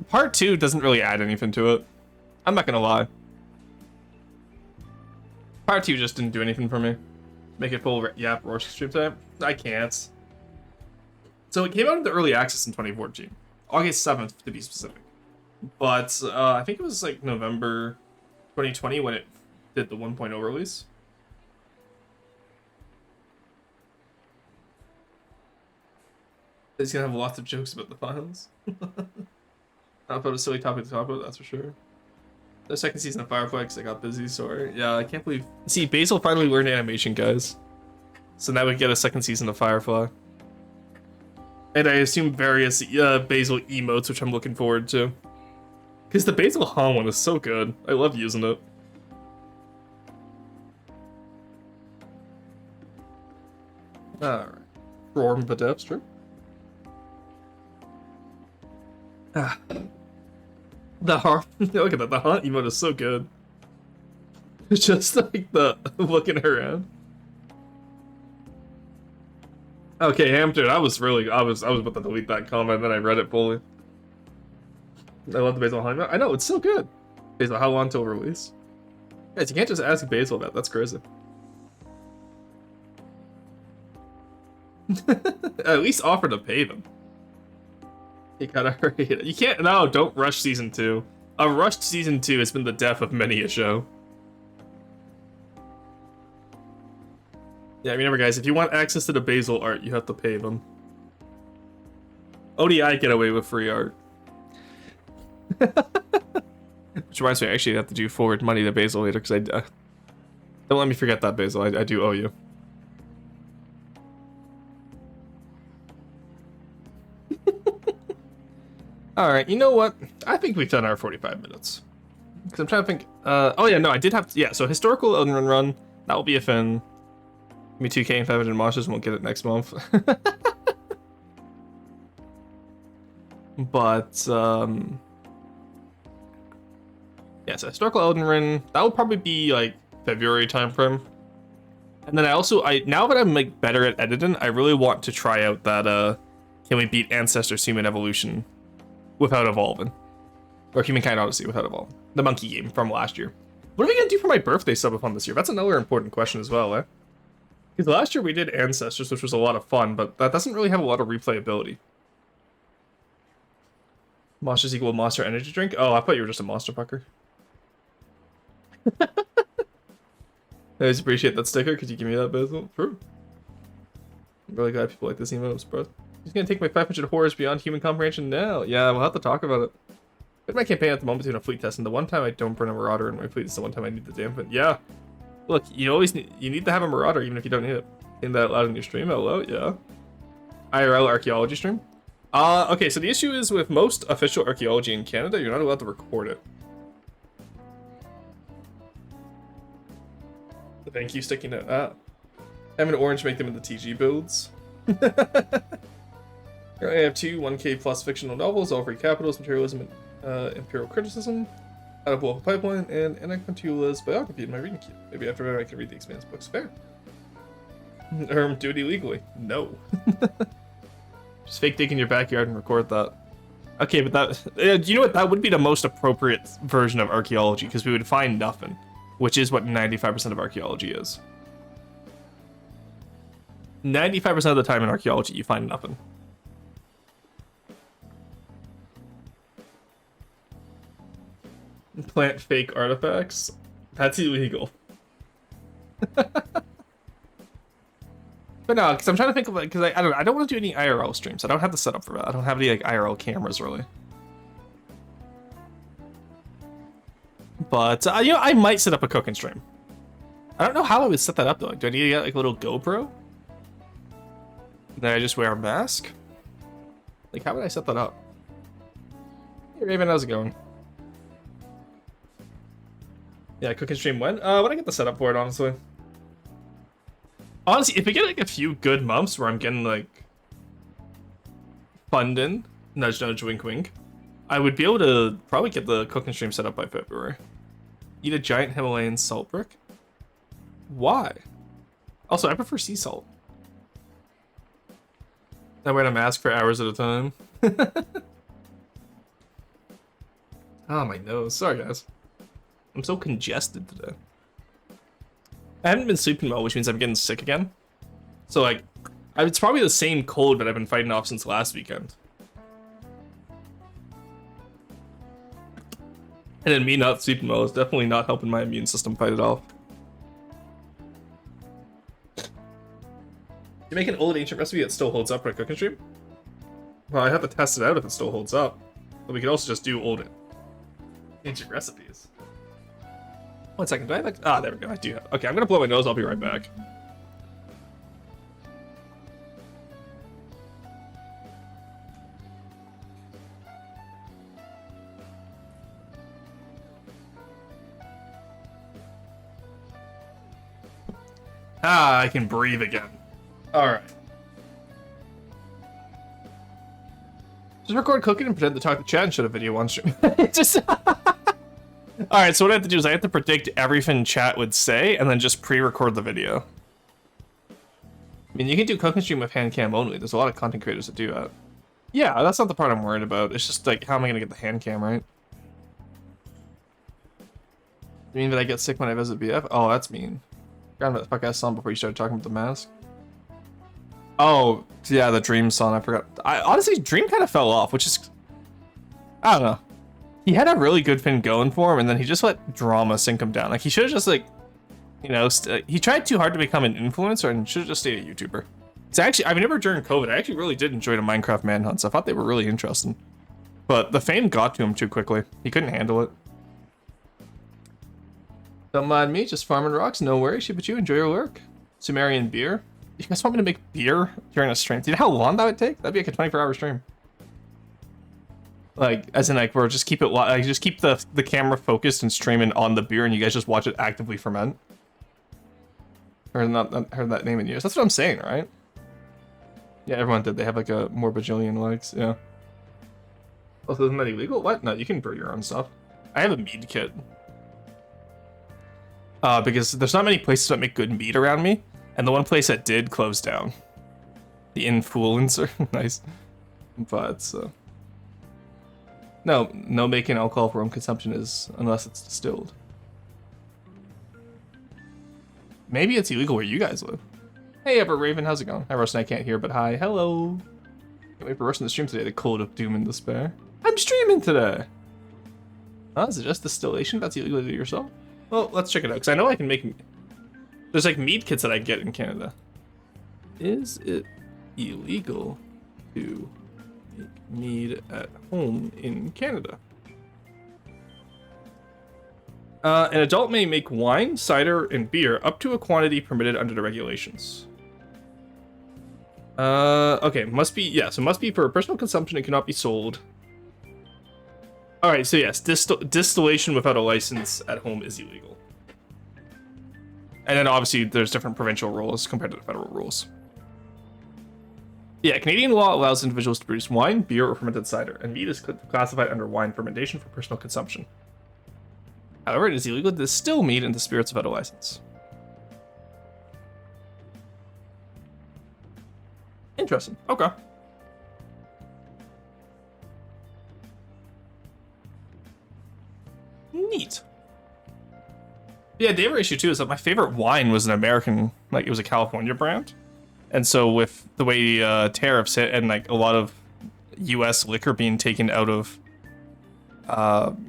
Part 2 doesn't really add anything to it. I'm not gonna lie. Part 2 just didn't do anything for me. Make it full Yap Rorschach stream time? I can't. So it came out in the early access in 2014. August 7th, to be specific. But I think it was like November 2020 when it did the 1.0 release. It's gonna have lots of jokes about the files. Not about a silly topic to talk about, that's for sure. The second season of Firefly, because I got busy, sorry. Yeah, I can't believe... See, Basil finally learned animation, guys. So now we get a second season of Firefly. And I assume various Basil emotes, which I'm looking forward to. Because the Basil Han one is so good. I love using it. Alright. Roar and Badevs, Ah. The heart. Look at that. The haunt emote is so good. It's just like the looking around. Okay, Hamster. I was about to delete that comment, then I read it fully. I love the Basil haunt emote. I know it's so good. Basil, how long till release? Guys, you can't just ask Basil that. That's crazy. At least offer to pay them. You gotta hurry it. You can't. No, don't rush season 2. A rushed season 2 has been the death of many a show. Yeah, remember, guys, if you want access to the Basil art, you have to pay them. ODI get away with free art. Which reminds me, I actually have to do forward money to Basil later, because don't let me forget that, Basil. I do owe you. Alright, you know what? I think we've done our 45 minutes. Because I'm trying to think... oh yeah, no, I did have to... Yeah, so historical Elden Ring run. That will be a fin. Me 2K and 500 monsters, and we'll get it next month. But, yeah, so historical Elden Ring. That will probably be, like, February timeframe. And then now that I'm like better at editing, I really want to try out that can we beat Ancestors Human Evolution without evolving? Or Humankind Odyssey without evolving. The monkey game from last year. What are we gonna do for my birthday subathon this year? That's another important question as well, eh? Because last year we did Ancestors, which was a lot of fun, but that doesn't really have a lot of replayability. Monsters equal Monster Energy Drink? Oh, I thought you were just a monster fucker. I always appreciate that sticker. Could you give me that, Basil? True. I'm really glad people like this emotes, bro. He's gonna take my 500 horrors beyond human comprehension now. Yeah, we'll have to talk about it. In my campaign at the moment doing a fleet test, and the one time I don't burn a marauder in my fleet is the one time I need to dampen. Yeah. Look, you need to have a marauder even if you don't need it. Saying that loud in your stream, hello, yeah. IRL archaeology stream. Okay, so the issue is with most official archaeology in Canada, you're not allowed to record it. Thank you, sticking out. Having orange make them into TG builds. Here I have 2 1K plus fictional novels, all free capitals, materialism, and imperial criticism. Out of Wolf Pipeline, and Anacontula's biography in my reading queue. Maybe after that I can read the Expanse books. Fair. Do it illegally. No. Just fake dig in your backyard and record that. Okay, but that... you know what? That would be the most appropriate version of archaeology, because we would find nothing. Which is what 95% of archaeology is. 95% of the time in archaeology, you find nothing. Plant fake artifacts? That's illegal. But no, because I'm trying to think of it, because I don't want to do any IRL streams. I don't have the setup for that. I don't have any like IRL cameras really. But you know, I might set up a cooking stream. I don't know how I would set that up though. Like, do I need to get like a little GoPro? Then I just wear a mask? Like, how would I set that up? Hey Raven, how's it going? Yeah, cooking stream when? When I get the setup for it, honestly. Honestly, if we get like a few good months where I'm getting like funding, nudge nudge wink wink, I would be able to probably get the cooking stream set up by February. Eat a giant Himalayan salt brick? Why? Also, I prefer sea salt. I wear a mask for hours at a time. Oh, my nose. Sorry, guys. I'm so congested today. I haven't been sleeping well, which means I'm getting sick again. So, like, it's probably the same cold that I've been fighting off since last weekend. And then me not sleeping well is definitely not helping my immune system fight it off. You make an old ancient recipe that still holds up for a cooking stream? Well, I have to test it out if it still holds up. But we could also just do old ancient recipes. 1 second, do I have like... Ah, there we go, I do have... Okay, I'm gonna blow my nose, I'll be right back. Ah, I can breathe again. Alright. Just record cooking and pretend to talk to chat and shut a video on stream. Just... Alright, so what I have to do is I have to predict everything chat would say and then just pre-record the video. I mean, you can do cooking stream with hand cam only. There's a lot of content creators that do that. Yeah, that's not the part I'm worried about. It's just like, how am I going to get the hand cam right? You mean that I get sick when I visit BF? Oh, that's mean. Forgot about the fuck ass song before you started talking about the mask. Oh, yeah, the Dream song, I forgot. Honestly, Dream kind of fell off, which is... I don't know. He had a really good thing going for him, and then he just let drama sink him down. Like, he should have just, like, you know, he tried too hard to become an influencer and should have just stayed a YouTuber. It's actually, I remember during COVID, I actually really did enjoy the Minecraft manhunts. I thought they were really interesting. But the fame got to him too quickly. He couldn't handle it. Don't mind me, just farming rocks, no worries. But you enjoy your lurk. Sumerian beer. You guys want me to make beer during a stream? Do you know how long that would take? That'd be like a 24-hour stream. Like, as in, like, we're just keep it, like, just keep the camera focused and streaming on the beer, and you guys just watch it actively ferment. Or not heard that name in years. That's what I'm saying, right? Yeah, everyone did. They have like a more bajillion likes. Yeah. Also, isn't that illegal? What? No, you can brew your own stuff. I have a mead kit. Because there's not many places that make good mead around me. And the one place that did close down. The influencer. Nice. But, no making alcohol for home consumption is, unless it's distilled. Maybe it's illegal where you guys live. Hey, Ever Raven, how's it going? Hi, Russ, I can't hear, but hi. Hello. Can't wait for Russ in the stream today, the code of doom and despair. I'm streaming today. Oh, is it just distillation? That's illegal to do yourself? Well, let's check it out, because I know I can make... There's like mead kits that I get in Canada. Is it illegal to make mead at home in Canada? An adult may make wine, cider, and beer up to a quantity permitted under the regulations. Okay, must be, yeah, so must be for personal consumption and cannot be sold. Alright, so yes, distillation without a license at home is illegal. And then obviously there's different provincial rules compared to the federal rules. Yeah, Canadian law allows individuals to produce wine, beer, or fermented cider, and mead is classified under wine fermentation for personal consumption. However, it is illegal to distill mead into spirits without a license. Interesting. Okay. Neat. Yeah, the other issue too is that my favorite wine was an American, like it was a California brand. And so with the way tariffs hit and like a lot of US liquor being taken out of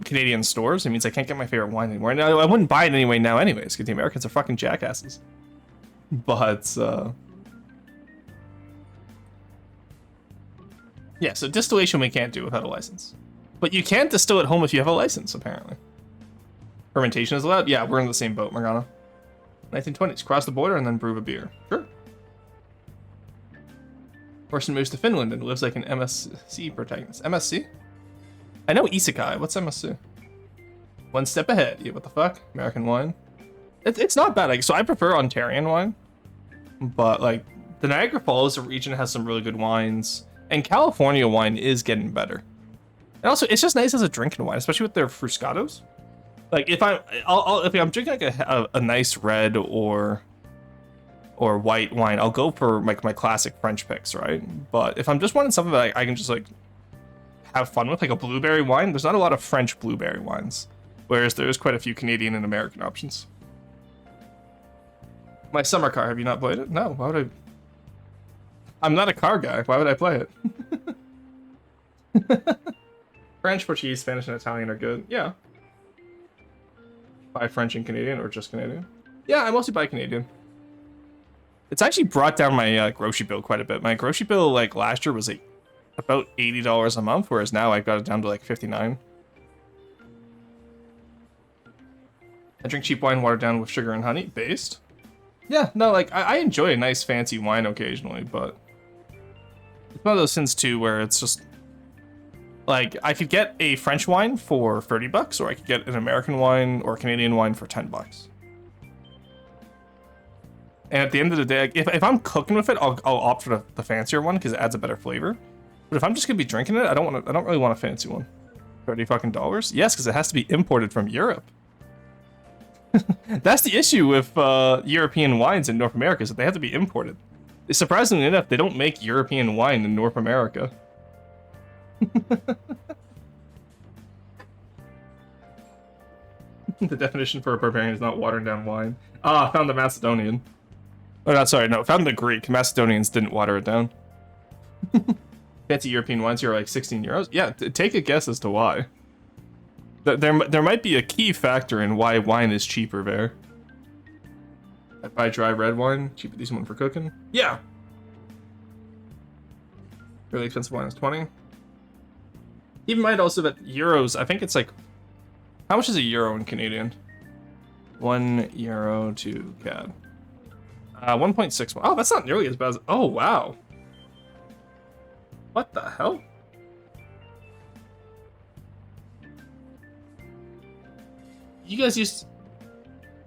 Canadian stores, it means I can't get my favorite wine anymore. And I wouldn't buy it anyway now anyways, because the Americans are fucking jackasses. But yeah, so distillation we can't do without a license. But you can distill at home if you have a license, apparently. Fermentation is allowed? Yeah, we're in the same boat, Morgana. 1920s, cross the border and then brew a beer. Sure. Person moves to Finland and lives like an MSC protagonist. MSC? I know Isekai. What's MSC? One step ahead. Yeah, what the fuck? American wine. It's not bad. Like, so I prefer Ontarian wine. But, like, the Niagara Falls region has some really good wines. And California wine is getting better. And also, it's just nice as a drinking wine, especially with their Fruscatos. Like, if I'm drinking like a nice red or white wine, I'll go for like my classic French picks, right? But if I'm just wanting something that I can just like have fun with, like a blueberry wine, there's not a lot of French blueberry wines, whereas there's quite a few Canadian and American options. My summer car, have you not played it? No, why would I? I'm not a car guy. Why would I play it? French, Portuguese, Spanish, and Italian are good. Yeah. Buy French and Canadian, or just Canadian? Yeah, I mostly buy Canadian. It's actually brought down my grocery bill quite a bit. My grocery bill, like, last year was, like, about $80 a month, whereas now I got it down to, like, $59. I drink cheap wine watered down with sugar and honey. Based? Yeah, no, like, I enjoy a nice fancy wine occasionally, but it's one of those things, too, where it's just... Like, I could get a French wine for $30, or I could get an American wine or Canadian wine for $10. And at the end of the day, if I'm cooking with it, I'll opt for the fancier one because it adds a better flavor. But if I'm just gonna be drinking it, I don't really want a fancy one. $30 fucking dollars? Yes, because it has to be imported from Europe. That's the issue with European wines in North America, is that they have to be imported. Surprisingly enough, they don't make European wine in North America. The definition for a barbarian is not watering down wine. Ah, found the Macedonian. Oh, not sorry, no, found the Greek. Macedonians didn't water it down. Fancy European wines here are like 16 euros. Yeah, take a guess as to why. There might be a key factor in why wine is cheaper there. I buy dry red wine, cheaper decent one for cooking. Yeah. Really expensive wine is 20. Keep in mind also that euros, I think it's like, how much is a euro in Canadian? 1 euro to CAD. 1.61. Oh, that's not nearly as bad as, oh, wow. What the hell? You guys it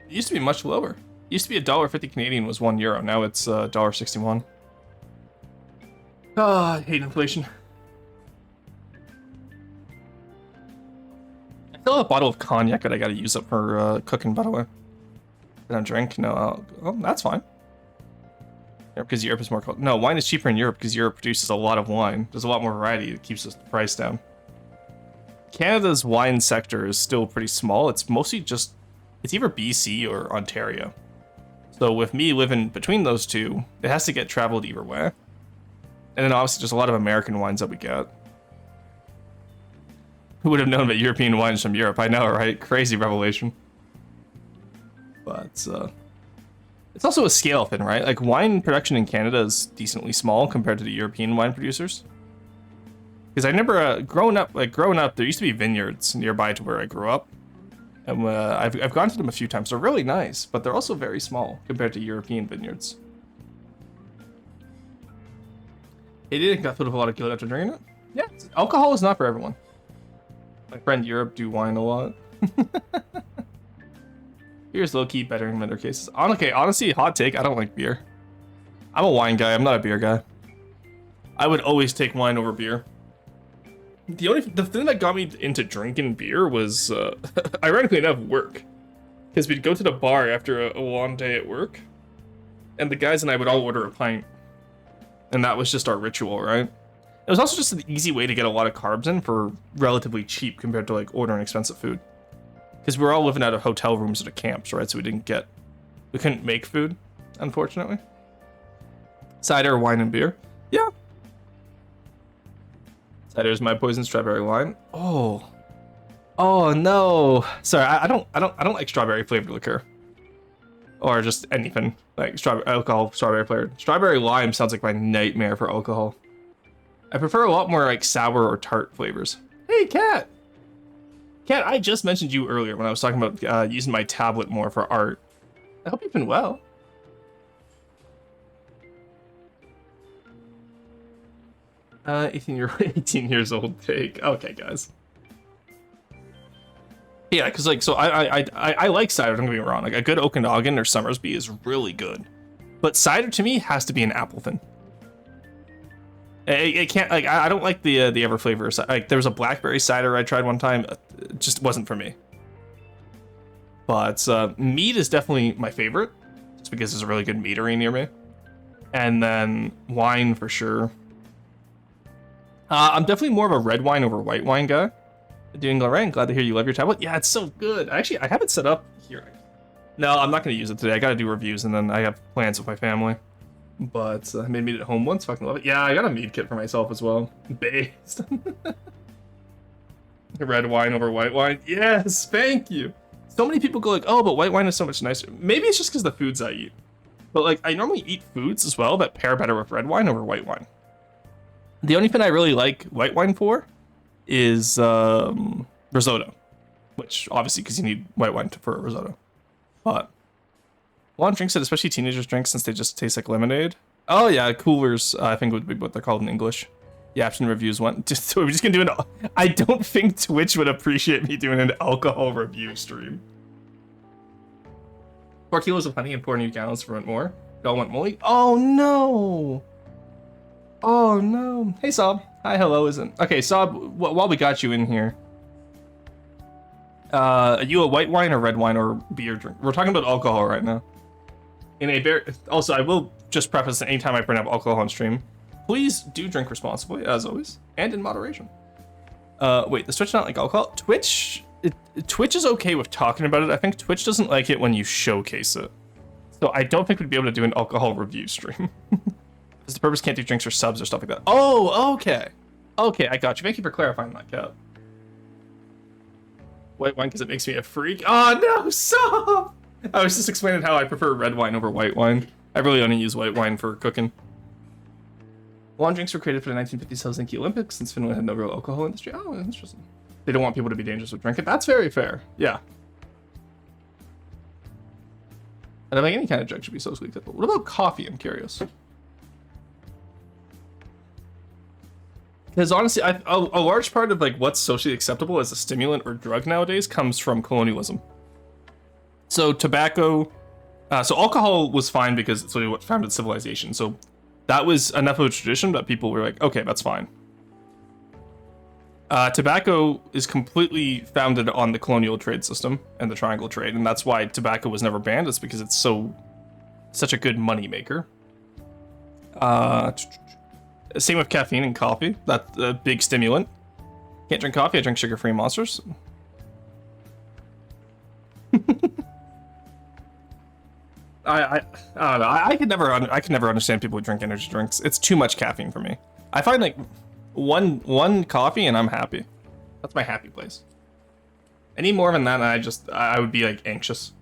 used to be much lower. It used to be $1.50 Canadian was 1 euro. Now it's $1.61. Ah, I hate inflation. I still have a bottle of cognac that I gotta use up for cooking, by the way. Did I drink? No, oh, that's fine. Because Europe is more... No, wine is cheaper in Europe because Europe produces a lot of wine. There's a lot more variety that keeps the price down. Canada's wine sector is still pretty small. It's mostly just... It's either BC or Ontario. So with me living between those two, it has to get traveled either way. And then obviously there's a lot of American wines that we get. Who would have known that European wines from Europe? I know, right? Crazy revelation. But, it's also a scale thing, right? Like, wine production in Canada is decently small compared to the European wine producers. Because I remember, growing up, there used to be vineyards nearby to where I grew up. And I've gone to them a few times. They're really nice, but they're also very small compared to European vineyards. It didn't got filled with a lot of guilt after drinking it. Yeah, alcohol is not for everyone. My friend Europe do wine a lot. Beer's low-key better in many cases. Okay, honestly, hot take, I don't like beer. I'm a wine guy, I'm not a beer guy. I would always take wine over beer. The thing that got me into drinking beer was, ironically enough, work. Because we'd go to the bar after a long day at work, and the guys and I would all order a pint. And that was just our ritual, right? It was also just an easy way to get a lot of carbs in for relatively cheap compared to like ordering expensive food. Because we were all living out of hotel rooms at the camps, right? So we couldn't make food, unfortunately. Cider, wine, and beer. Yeah. Cider is my poison, strawberry wine. Oh no. Sorry, I don't like strawberry flavored liquor. Or just anything like strawberry flavored. Strawberry lime sounds like my nightmare for alcohol. I prefer a lot more like sour or tart flavors. Hey, Kat! Kat, I just mentioned you earlier when I was talking about using my tablet more for art. I hope you've been well. 18 years old take. Okay, guys. Yeah, because like, so I like cider, don't get me wrong. Like a good Okanagan or Summersby is really good. But cider to me has to be an apple thing. It can't, like, I don't like the ever flavor. Like, there was a blackberry cider I tried one time. It just wasn't for me. But mead is definitely my favorite, just because there's a really good meadery near me. And then wine for sure. I'm definitely more of a red wine over white wine guy. Doing all right. Glad to hear you love your tablet. Yeah, it's so good. Actually, I have it set up here. No, I'm not going to use it today. I got to do reviews, and then I have plans with my family. But I made mead at home once. Fucking love it. Yeah, I got a mead kit for myself as well. Based. Red wine over white wine. Yes, thank you. So many people go like, oh, but white wine is so much nicer. Maybe it's just because the foods I eat. But like, I normally eat foods as well that pair better with red wine over white wine. The only thing I really like white wine for is risotto. Which, obviously, because you need white wine for a risotto. But a lot of drinks that especially teenagers drink since they just taste like lemonade. Oh yeah, coolers, I think would be what they're called in English. The Option reviews one. So we're just gonna do an... I don't think Twitch would appreciate me doing an alcohol review stream. 4 kilos of honey and 4 new gallons to rent more. Y'all want molly? Oh no! Oh no. Hey Sob. Hi, hello, isn't... Okay, Sob, while we got you in here. Are you a white wine or red wine or beer drink? We're talking about alcohol right now. Also, I will just preface that anytime I bring up alcohol on stream, please do drink responsibly, as always, and in moderation. Wait, does Twitch not like alcohol? Twitch is okay with talking about it. I think Twitch doesn't like it when you showcase it. So I don't think we'd be able to do an alcohol review stream. Because the purpose can't do drinks or subs or stuff like that. Oh, okay. Okay, I got you. Thank you for clarifying that, Cap. White wine because it makes me a freak. Oh no, stop! I was just explaining how I prefer red wine over white wine. I really only use white wine for cooking. Long drinks were created for the 1950s Helsinki Olympics since Finland had no real alcohol industry. Oh, interesting. They don't want people to be dangerous with drinking. That's very fair. Yeah. I don't think any kind of drug should be socially acceptable. What about coffee? I'm curious. Because honestly, a large part of like what's socially acceptable as a stimulant or drug nowadays comes from colonialism. So tobacco, so alcohol was fine because it's really what founded civilization. So that was enough of a tradition that people were like, okay, that's fine. Tobacco is completely founded on the colonial trade system and the triangle trade, and that's why tobacco was never banned. It's because it's such a good money maker. Same with caffeine and coffee. That's a big stimulant. Can't drink coffee. I drink sugar-free monsters. I don't know. I could never understand people who drink energy drinks. It's too much caffeine for me. I find like one coffee and I'm happy. That's my happy place. Any more than that, I would be like anxious.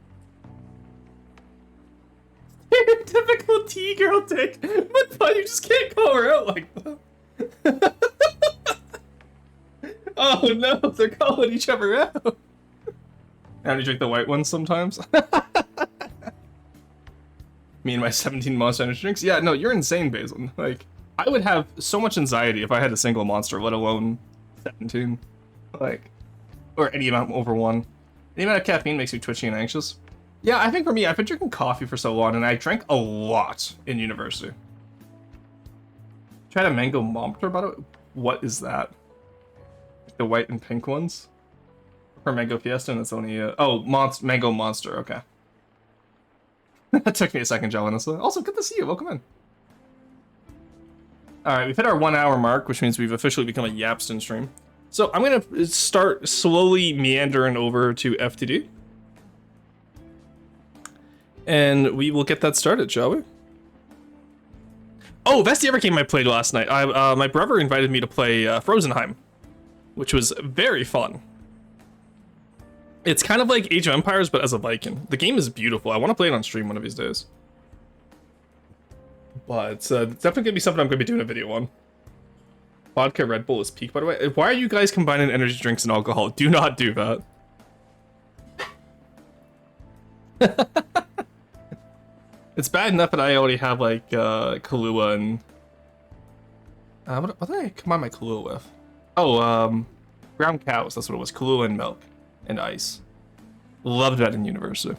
Typical tea girl take, but you just can't call her out like that. Oh no, they're calling each other out. I only drink the white ones sometimes. Me and my 17 Monster Energy drinks. Yeah, no, you're insane, Basil. Like, I would have so much anxiety if I had a single monster, let alone 17. Like, or any amount over 1. Any amount of caffeine makes me twitchy and anxious. Yeah, I think for me, I've been drinking coffee for so long, and I drank a lot in university. Tried a mango monster, by the way. What is that? The white and pink ones? For mango fiesta, and it's only mango monster. Okay. That took me a second, Joe, honestly. Also, good to see you. Welcome in. Alright, we've hit our 1 hour mark, which means we've officially become a Yapston stream. So I'm going to start slowly meandering over to FTD. And we will get that started, shall we? Oh, that's the other game I played last night. My brother invited me to play Frozenheim, which was very fun. It's kind of like Age of Empires, but as a Viking. The game is beautiful. I want to play it on stream one of these days. But it's definitely going to be something I'm going to be doing a video on. Vodka Red Bull is peak, by the way. Why are you guys combining energy drinks and alcohol? Do not do that. It's bad enough that I already have, like, Kahlua and... what did I combine my Kahlua with? Oh, ground cows. That's what it was. Kahlua and milk. And ice. Loved that in university.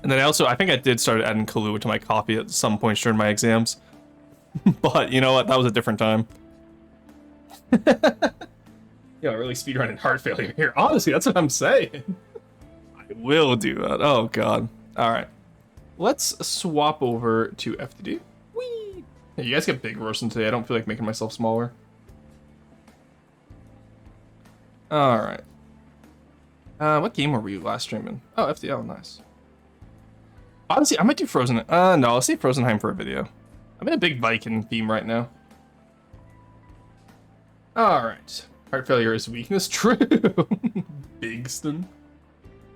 And then I think I did start adding Kahlua to my coffee at some point during my exams. But, you know what? That was a different time. Yeah, really speedrunning heart failure here. Honestly, that's what I'm saying. I will do that. Oh, God. Alright. Let's swap over to FTD. Whee! Hey, you guys get big roasting today. I don't feel like making myself smaller. Alright. What game were we last streaming? Oh, FTD. Oh, nice. Honestly, I might do Frozen. No, I'll save Frozenheim for a video. I'm in a big Viking theme right now. Alright. Heart failure is weakness. True. Bigston.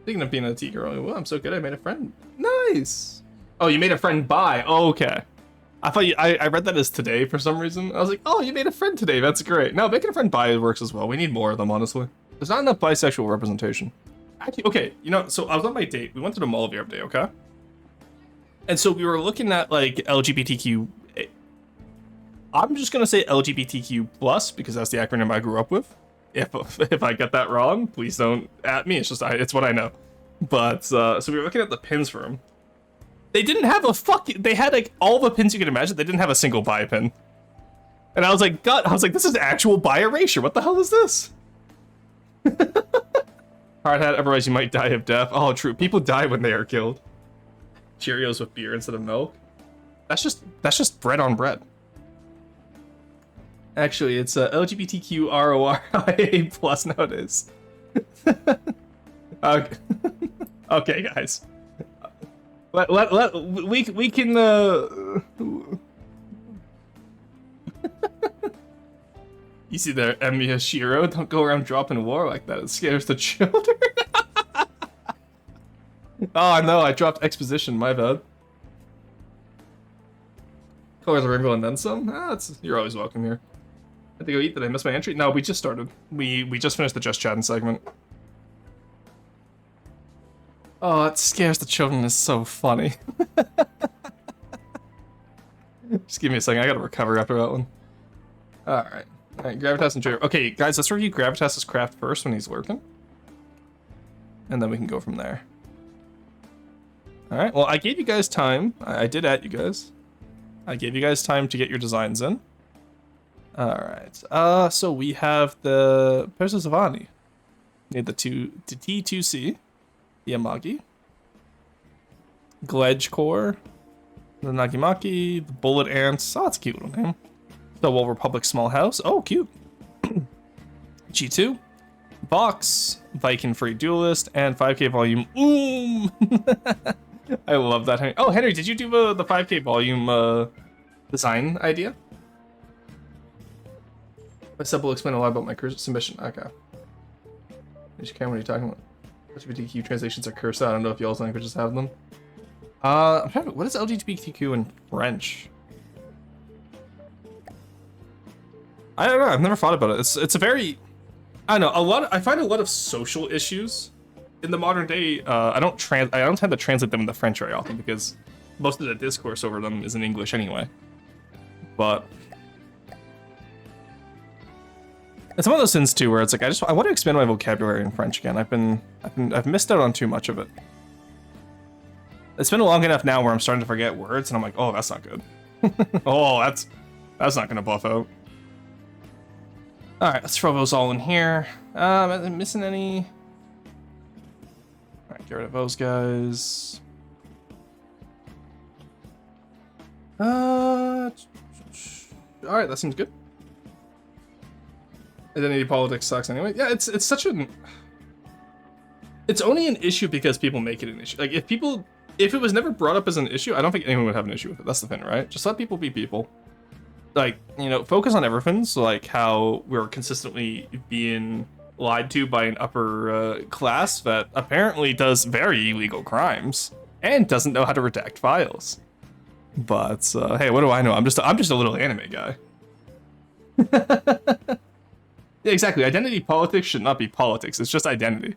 Speaking of being a tea girl, well, I'm so good I made a friend. Nice. Oh, you made a friend by. Oh, okay. I thought I read that as today for some reason. I was like, oh, you made a friend today. That's great. No, making a friend by works as well. We need more of them, honestly. There's not enough bisexual representation. Actually, okay, you know, so I was on my date. We went to the mall the other day, okay? And so we were looking at, like, LGBTQ. I'm just going to say LGBTQ plus because that's the acronym I grew up with. If I get that wrong, please don't at me. It's just, it's what I know. But, so we were looking at the pins for them. They didn't have they had, like, all the pins you could imagine. They didn't have a single bi pin. And I was like, God, this is actual bi erasure. What the hell is this? Hard hat, otherwise you might die of death. Oh, true. People die when they are killed. Cheerios with beer instead of milk. That's just bread on bread. Actually, it's LGBTQ RORIA plus nowadays. Okay. Okay, guys. We can You see there, Emiya Shiro? Don't go around dropping war like that. It scares the children. Oh no, I dropped exposition. My bad. Colors of rainbow and then some. You're always welcome here. I had to go eat. Did I miss my entry? No, we just started. We just finished the Just Chatting segment. Oh, it scares the children is so funny. Just give me a second. I gotta recover after that one. Alright. Alright, Gravitas and Trigger. Okay, guys, let's review Gravitas' craft first when he's lurking. And then we can go from there. Alright, well, I gave you guys time. I did at you guys. I gave you guys time to get your designs in. Alright, so we have the Persisavani. We need the T2C. The Amagi. Gledge Core. The Nagimaki, the Bullet Ants. Oh, that's a cute little name. The Wool Republic Small House. Oh, cute. G2. Box. Viking Free Duelist. And 5K Volume. Ooh! I love that. Oh, Henry, did you do the 5K Volume design idea? My sub will explain a lot about my submission. Okay. Which camera are you talking about? LGBTQ translations are cursed. I don't know if y'all's languages have them. I'm trying to, what is LGBTQ in French? I don't know. I've never thought about it. It's a very, I don't know. I find a lot of social issues in the modern day. I don't tend to translate them into French very often because most of the discourse over them is in English anyway. But it's one of those things too where it's like I want to expand my vocabulary in French again. I've missed out on too much of it. It's been long enough now where I'm starting to forget words and I'm like, oh, that's not good. Oh, that's not gonna buff out. All right, let's throw those all in here. Am I missing any? All right, get rid of those guys. All right, that seems good. Identity politics sucks anyway. Yeah, it's such an. It's only an issue because people make it an issue. Like if it was never brought up as an issue, I don't think anyone would have an issue with it. That's the thing, right? Just let people be people. Like, you know, focus on everything. So like how we're consistently being lied to by an upper class that apparently does very illegal crimes and doesn't know how to redact files. But hey, what do I know? I'm just a little anime guy. Yeah, exactly. Identity politics should not be politics. It's just identity.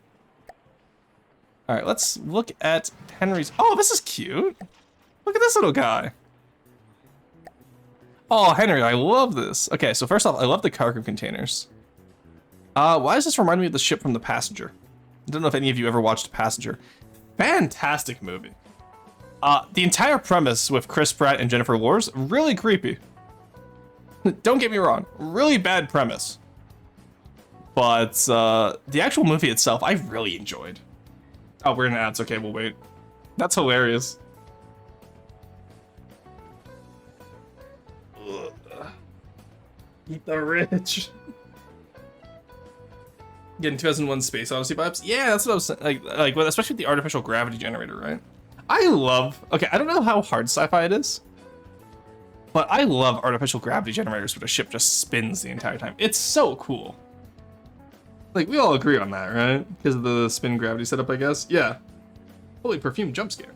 All right, let's look at Henry's. Oh, this is cute. Look at this little guy. Oh, Henry, I love this. Okay, so first off, I love the cargo containers. Why does this remind me of the ship from The Passenger? I don't know if any of you ever watched Passenger. Fantastic movie. The entire premise with Chris Pratt and Jennifer Lawrence, really creepy. Don't get me wrong, really bad premise. But the actual movie itself, I really enjoyed. Oh, we're in ads. Okay, we'll wait. That's hilarious. Ugh. Eat the rich. Getting 2001 Space Odyssey vibes. Yeah, that's what I was saying. Like, especially with the artificial gravity generator, right? I love. Okay, I don't know how hard sci-fi it is, but I love artificial gravity generators where the ship just spins the entire time. It's so cool. Like, we all agree on that, right? Because of the spin gravity setup, I guess. Yeah. Holy perfume jump scare.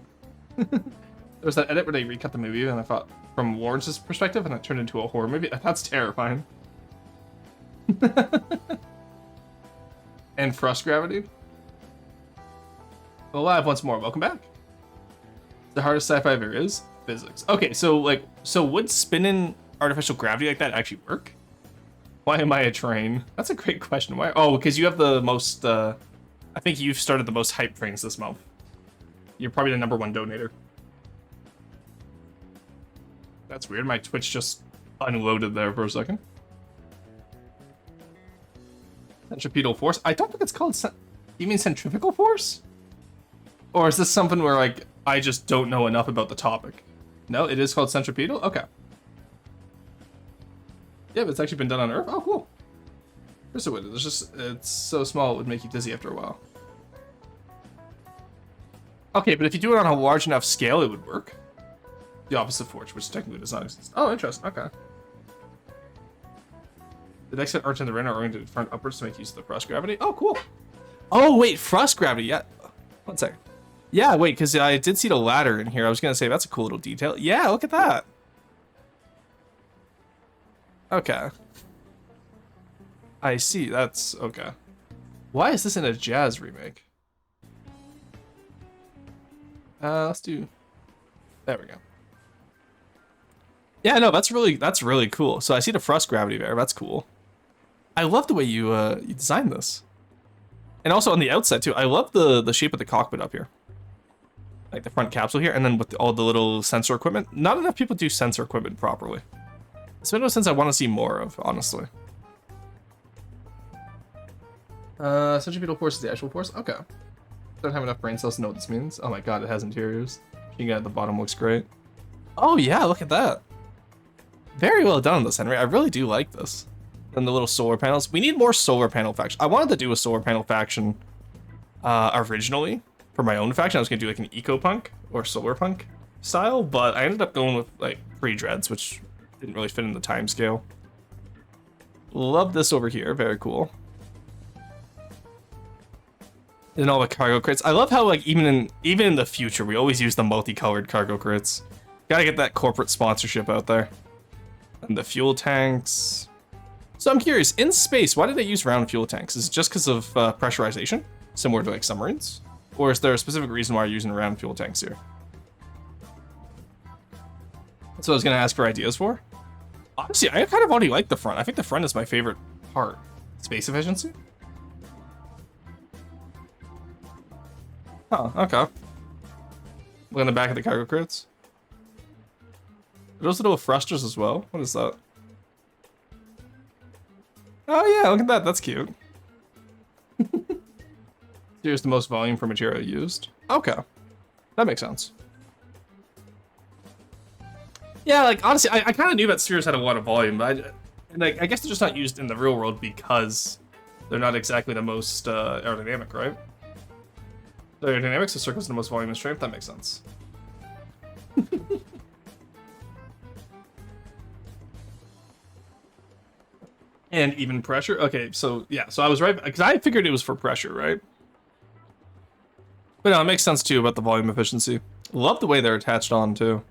There was that edit where they recut the movie, and I thought, from Lawrence's perspective, and it turned into a horror movie. That's terrifying. And Frost Gravity. Alive once more. Welcome back. The hardest sci-fi there is physics. Okay, so would spinning artificial gravity like that actually work? Why am I a train? That's a great question. Why? Oh, because you have the most. I think you've started the most hype trains this month. You're probably the #1 donator. That's weird. My Twitch just unloaded there for a second. Centripetal force. I don't think it's called. You mean centrifugal force? Or is this something where like I just don't know enough about the topic? No, it is called centripetal. Okay. Yeah, but it's actually been done on Earth. Oh, cool. There's a way. There's just it's so small it would make you dizzy after a while. Okay, but if you do it on a large enough scale, it would work. The opposite forge, which technically does not exist. Oh, interesting. Okay. The next set arch and the rim are oriented front upwards to make use of the frost gravity. Oh, cool. Oh, wait, frost gravity. Yeah. One second. Yeah, wait, because I did see the ladder in here. I was gonna say that's a cool little detail. Yeah, look at that. Okay. I see. That's okay. Why is this in a jazz remake? Let's do. There we go. Yeah, no, that's really cool. So I see the frost gravity there. That's cool. I love the way you designed this. And also on the outside too. I love the shape of the cockpit up here. Like the front capsule here, and then with all the little sensor equipment. Not enough people do sensor equipment properly. It's been no sense I want to see more of, honestly. Centripetal force is the actual force? Okay. Don't have enough brain cells to know what this means. Oh my god, it has interiors. Machine gun at the bottom looks great. Oh yeah, look at that. Very well done, this, Henry. I really do like this. And the little solar panels. We need more solar panel faction. I wanted to do a solar panel faction originally for my own faction. I was gonna do like an eco punk or solar punk style, but I ended up going with like pre-dreads, which didn't really fit in the time scale. Love this over here. Very cool. And all the cargo crates. I love how like even in the future we always use the multicolored cargo crates. Gotta get that corporate sponsorship out there. And the fuel tanks. So I'm curious, in space, why did they use round fuel tanks? Is it just because of pressurization, similar to like submarines, or is there a specific reason why you're using round fuel tanks here? That's what I was gonna ask for ideas for. Honestly, I kind of already like the front. I think the front is my favorite part. Space efficiency. Oh, okay. Look on the back of the cargo crates. Are those little thrusters as well? What is that? Oh yeah, look at that. That's cute. Here's the most volume for material used. Okay. That makes sense. Yeah, like, honestly, I kind of knew that spheres had a lot of volume, but I guess they're just not used in the real world because they're not exactly the most aerodynamic, right? The aerodynamics of circles the most volume and strength. That makes sense. And even pressure. Okay, so yeah, so I was right because I figured it was for pressure, right? But no, it makes sense too about the volume efficiency. Love the way they're attached on too.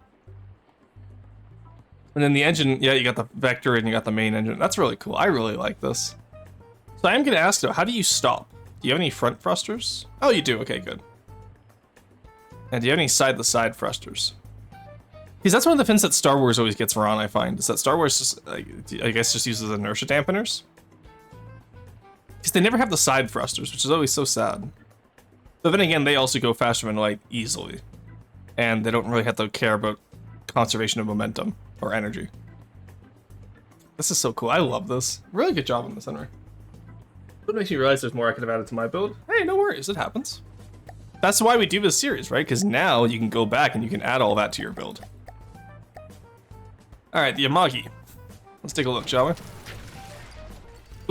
And then the engine, yeah, you got the vector and you got the main engine. That's really cool. I really like this. So I am going to ask though, how do you stop? Do you have any front thrusters? Oh, you do. Okay, good. And do you have any side-to-side thrusters? Because that's one of the things that Star Wars always gets wrong, I find, is that Star Wars just, I guess, just uses inertia dampeners. Because they never have the side thrusters, which is always so sad. But then again, they also go faster than light easily. And they don't really have to care about conservation of momentum or energy. This is so cool. I love this. Really good job on this, Henry. What makes me realize there's more I could have added to my build? Hey, no worries. It happens. That's why we do this series, right? Because now you can go back and you can add all that to your build. Alright, the Yamagi. Let's take a look, shall we?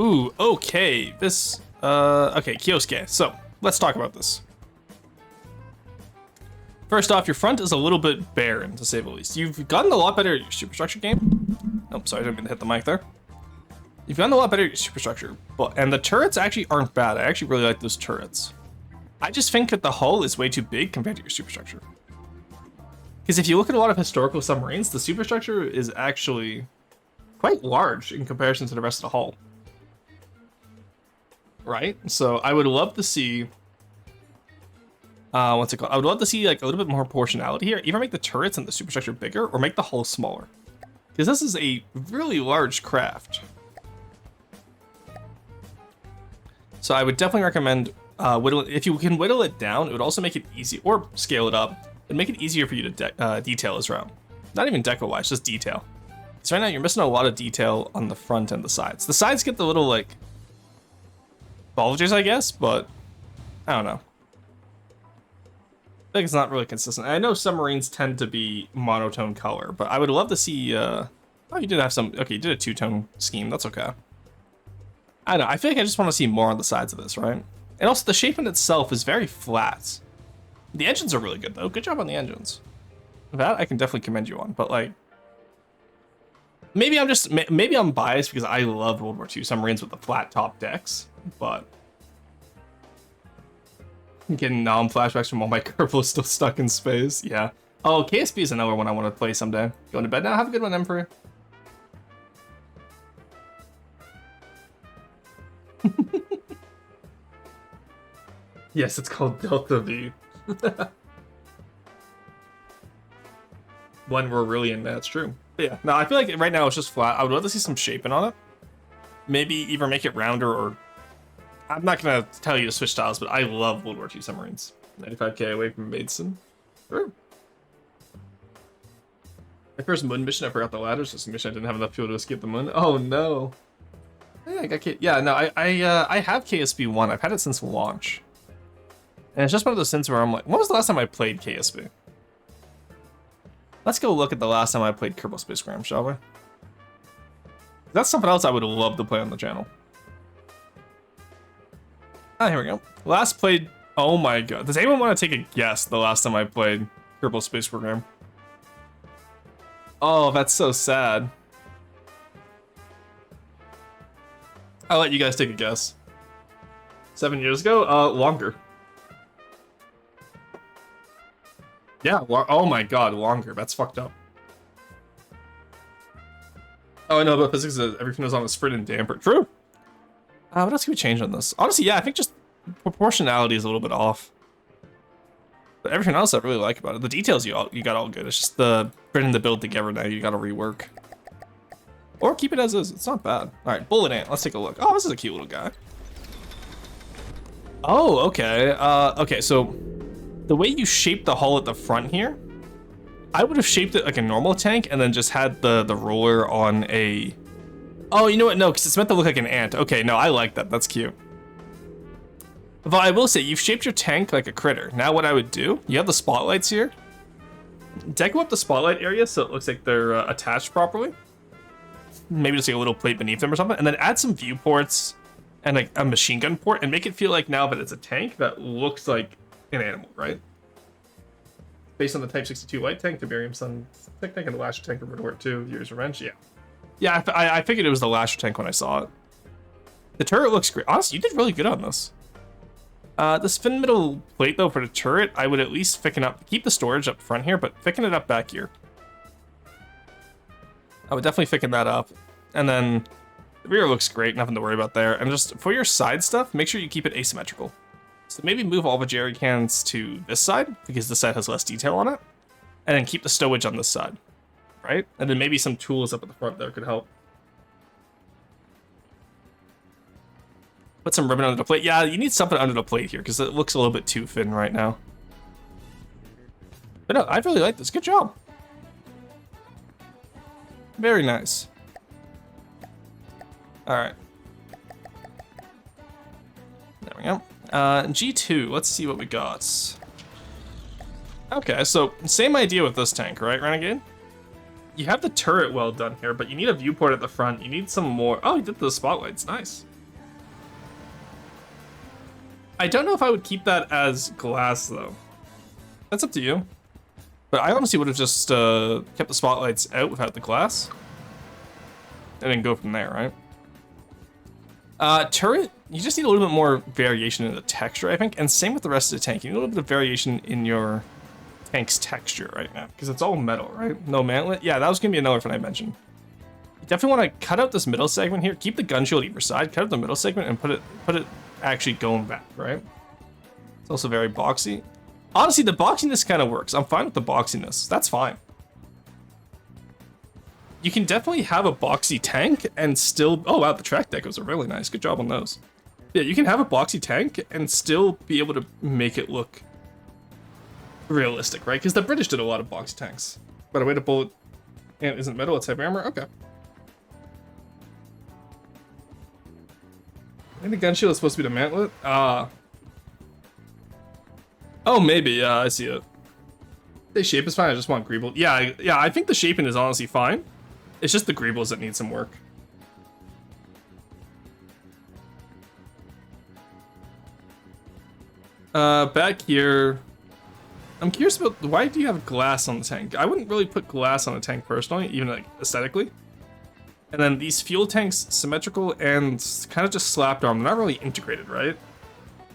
Ooh, okay. This, okay, Kyosuke. So, let's talk about this. First off, your front is a little bit barren, to say the least. You've gotten a lot better at your superstructure game. Oh, sorry, I didn't mean to hit the mic there. You've gotten a lot better at your superstructure, and the turrets actually aren't bad. I actually really like those turrets. I just think that the hull is way too big compared to your superstructure. Because if you look at a lot of historical submarines, the superstructure is actually quite large in comparison to the rest of the hull. Right? So I would love to see... what's it called? I would love to see like a little bit more proportionality here. Either make the turrets and the superstructure bigger, or make the hull smaller. Because this is a really large craft. So I would definitely recommend... if you can whittle it down, it would also make it easy, or scale it up, and make it easier for you to detail as well. Not even deco-wise, just detail. So right now you're missing a lot of detail on the front and the sides. The sides get the little, like, bulges, I guess, but I don't know. I think it's not really consistent. I know submarines tend to be monotone color, but I would love to see, oh, you did have some, okay, you did a two-tone scheme, that's okay. I don't know, I feel like I just want to see more on the sides of this, right? And also, the shape in itself is very flat. The engines are really good, though. Good job on the engines. That I can definitely commend you on, but, like... Maybe I'm biased because I love World War II submarines with the flat top decks, but... I'm getting flashbacks from all my Kerbals still stuck in space. Yeah. Oh, KSP is another one I want to play someday. Going to bed now? Have a good one, Emperor. Yes, it's called Delta V. When we're really in that's true. But yeah, no, I feel like right now it's just flat. I would love to see some shaping on it. Maybe either make it rounder or... I'm not going to tell you to switch styles, but I love World War II submarines. 95k away from Maidson. Sure. My first moon mission, I forgot the ladders. This mission I didn't have enough fuel to escape the moon. Oh no. Yeah, I got no, I have KSP1. I've had it since launch. And it's just one of those things where I'm like, when was the last time I played KSP? Let's go look at the last time I played Kerbal Space Program, shall we? That's something else I would love to play on the channel. Ah, here we go. Last played... Oh my god. Does anyone want to take a guess the last time I played Kerbal Space Program? Oh, that's so sad. I'll let you guys take a guess. 7 years ago? Longer. Yeah, oh my god, longer. That's fucked up. Oh, I know about physics that everything was on a sprint and damper. True. What else can we change on this? Honestly, yeah, I think just proportionality is a little bit off. But everything else I really like about it. The details you got all good. It's just the putting the build together now you gotta rework. Or keep it as is. It's not bad. Alright, Bullet Ant. Let's take a look. Oh, this is a cute little guy. Oh, okay. Okay, so the way you shape the hull at the front here, I would have shaped it like a normal tank and then just had the roller on a... Oh, you know what? No, because it's meant to look like an ant. Okay, no, I like that. That's cute. But I will say, you've shaped your tank like a critter. Now what I would do, you have the spotlights here. Deco up the spotlight area so it looks like they're attached properly. Maybe just like a little plate beneath them or something. And then add some viewports and like a machine gun port and make it feel like now that it's a tank that looks like an animal, right? Based on the Type 62 light tank, the Barium Sun tank, and the Lasher tank from World War II, Year's Revenge, yeah. Yeah, I figured it was the Lasher tank when I saw it. The turret looks great. Honestly, you did really good on this. This fin middle plate, though, for the turret, I would at least thicken up. Keep the storage up front here, but thicken it up back here. I would definitely thicken that up. And then the rear looks great, nothing to worry about there. And just for your side stuff, make sure you keep it asymmetrical. So maybe move all the jerry cans to this side, because this side has less detail on it. And then keep the stowage on this side, right? And then maybe some tools up at the front there could help. Put some ribbon under the plate. Yeah, you need something under the plate here, because it looks a little bit too thin right now. But no, I really like this. Good job. Very nice. Alright. There we go. G2, let's see what we got. Okay, so same idea with this tank, right, Renegade? You have the turret well done here, but you need a viewport at the front. You need some more... Oh, you did the spotlights. Nice. I don't know if I would keep that as glass, though. That's up to you. But I honestly would have just kept the spotlights out without the glass. And then go from there, right? Turret, you just need a little bit more variation in the texture, I think. And same with the rest of the tank. You need a little bit of variation in your tank's texture right now. Because it's all metal, right? No mantlet. Yeah, that was going to be another thing I mentioned. You definitely want to cut out this middle segment here. Keep the gun shield either side. Cut out the middle segment and put it actually going back, right? It's also very boxy. Honestly, the boxiness kind of works. I'm fine with the boxiness. That's fine. You can definitely have a boxy tank and still... Oh, wow, the track decos are really nice. Good job on those. Yeah, you can have a boxy tank and still be able to make it look realistic, right? Because the British did a lot of boxy tanks. By the way, the bullet ant isn't metal, it's heavy armor. Okay. I think the gun shield is supposed to be the mantlet. Oh, maybe. Yeah, I see it. The shape is fine. I just want greeble. Yeah, I think the shaping is honestly fine. It's just the greebles that need some work. Back here, I'm curious about why do you have glass on the tank? I wouldn't really put glass on a tank personally, even like aesthetically. And then these fuel tanks, symmetrical and kind of just slapped on. They're not really integrated, right?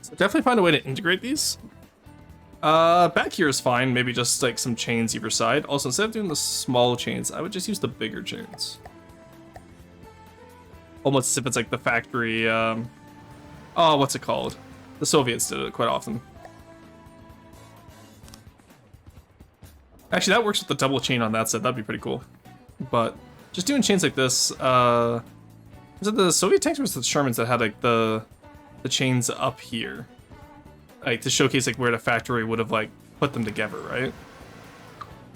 So definitely find a way to integrate these. Back here is fine. Maybe just like some chains either side. Also, instead of doing the small chains, I would just use the bigger chains. Almost as if it's like the factory, oh, what's it called? The Soviets did it quite often. Actually, that works with the double chain on that side. That'd be pretty cool. But just doing chains like this, was it the Soviet tanks or was it the Shermans that had like the chains up here? Like to showcase like where the factory would have like put them together, right?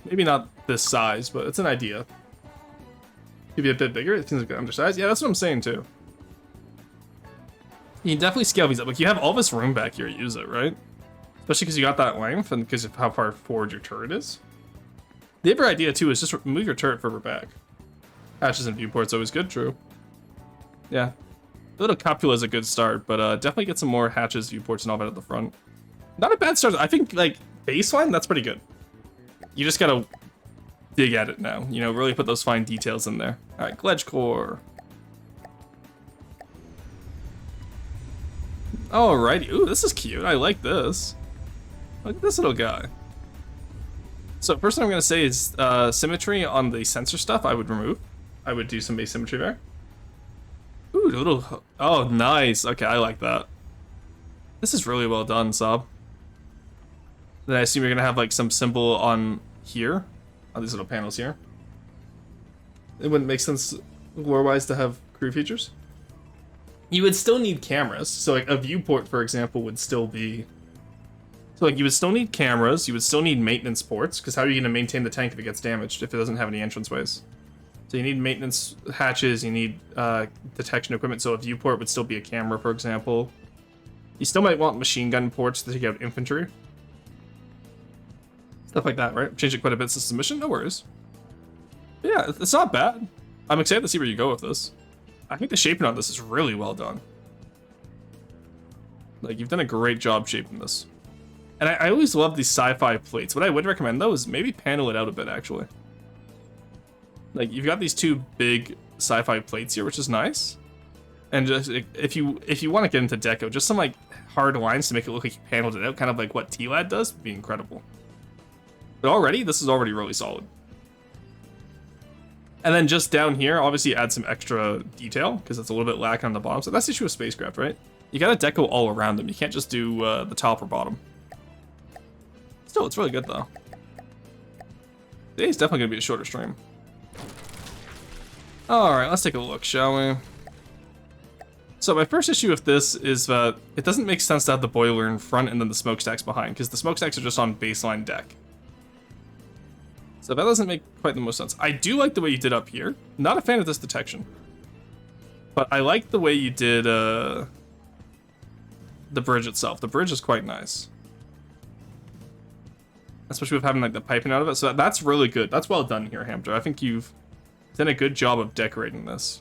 Maybe not this size, but it's an idea. Could be a bit bigger. It seems like undersized. Yeah, that's what I'm saying too. You can definitely scale these up. Like you have all this room back here to use it, right? Especially because you got that length and because of how far forward your turret is. The other idea too is just move your turret further back. Hatches and viewports always good, true. Yeah. The little cupula is a good start, but definitely get some more hatches, viewports, and all that at the front. Not a bad start. I think, like, baseline, that's pretty good. You just gotta dig at it now. You know, really put those fine details in there. All right, Gledge Core. Alrighty. Ooh, this is cute. I like this. Look at this little guy. So first thing I'm gonna say is symmetry on the sensor stuff I would remove. I would do some asymmetry there. Ooh, little. Oh, nice. Okay, I like that. This is really well done, Sob. Then I assume you're gonna have like some symbol on here, on these little panels here. It wouldn't make sense lore-wise to have crew features. You would still need cameras. So like a viewport, for example, would still be. So like you would still need cameras. You would still need maintenance ports, because how are you gonna maintain the tank if it gets damaged if it doesn't have any entranceways? So you need maintenance hatches, you need detection equipment, so a viewport would still be a camera, for example. You still might want machine gun ports to take out infantry. Stuff like that, right? Change it quite a bit since submission, no worries. But yeah, it's not bad. I'm excited to see where you go with this. I think the shaping on this is really well done. Like, you've done a great job shaping this. And I always love these sci-fi plates. What I would recommend, though, is maybe panel it out a bit, actually. Like, you've got these two big sci-fi plates here, which is nice. And just if you want to get into deco, just some like hard lines to make it look like you paneled it out, kind of like what T-Lad does, would be incredible. But already, this is already really solid. And then just down here, obviously add some extra detail, because it's a little bit lacking on the bottom. So that's the issue with spacecraft, right? You gotta deco all around them. You can't just do the top or bottom. Still, it's really good, though. Today's definitely gonna be a shorter stream. Alright, let's take a look, shall we? So my first issue with this is that it doesn't make sense to have the boiler in front and then the smokestacks behind, because the smokestacks are just on baseline deck. So that doesn't make quite the most sense. I do like the way you did up here. Not a fan of this detection. But I like the way you did the bridge itself. The bridge is quite nice. Especially with having like the piping out of it. So that's really good. That's well done here, Hamter. I think you've done a good job of decorating this.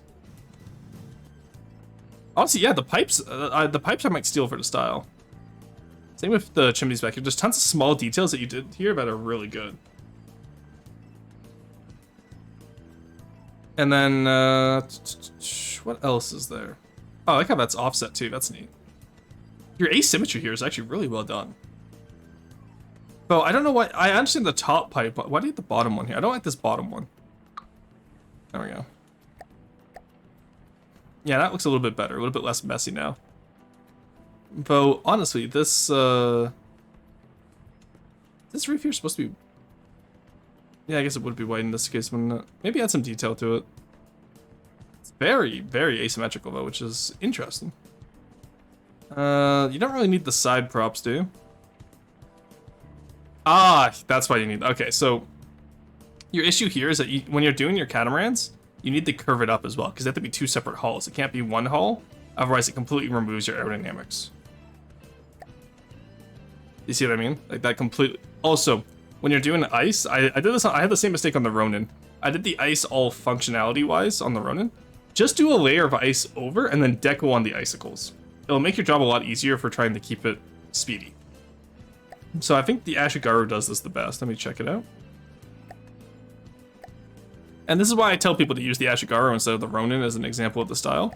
Honestly, yeah, the pipes I might steal for the style. Same with the chimneys back here. There's tons of small details that you did here that are really good. And then, what else is there? Oh, I like how that's offset too. That's neat. Your asymmetry here is actually really well done. But I don't know why. I understand the top pipe. But why do you have the bottom one here? I don't like this bottom one. There we go. Yeah, that looks a little bit better. A little bit less messy now. Though, honestly, this roof here is supposed to be... Yeah, I guess it would be white in this case, wouldn't it? Maybe add some detail to it. It's very, very asymmetrical, though, which is interesting. You don't really need the side props, do you? Ah, that's why you need... Okay, so... Your issue here is that when you're doing your catamarans, you need to curve it up as well, because they have to be two separate hulls. It can't be one hull, otherwise it completely removes your aerodynamics. You see what I mean? Like that completely... Also, when you're doing ice, I did this. I had the same mistake on the Ronin. I did the ice all functionality-wise on the Ronin. Just do a layer of ice over and then deco on the icicles. It'll make your job a lot easier for trying to keep it speedy. So I think the Ashigaru does this the best. Let me check it out. And this is why I tell people to use the Ashigaru instead of the Ronin as an example of the style.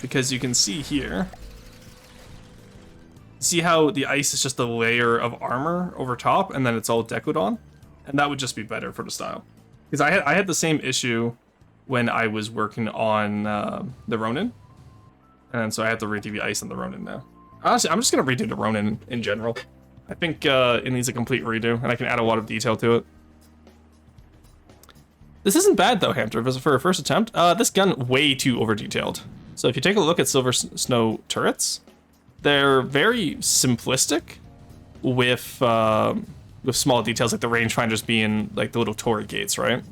Because you can see here... See how the ice is just a layer of armor over top, and then it's all decoed on? And that would just be better for the style. Because I had the same issue when I was working on the Ronin. And so I have to redo the ice on the Ronin now. Honestly, I'm just going to redo the Ronin in general. I think it needs a complete redo, and I can add a lot of detail to it. This isn't bad though, Hamter, for a first attempt. This gun, way too over-detailed. So if you take a look at Silver Snow turrets, they're very simplistic with small details like the rangefinders being like the little Torii gates, right?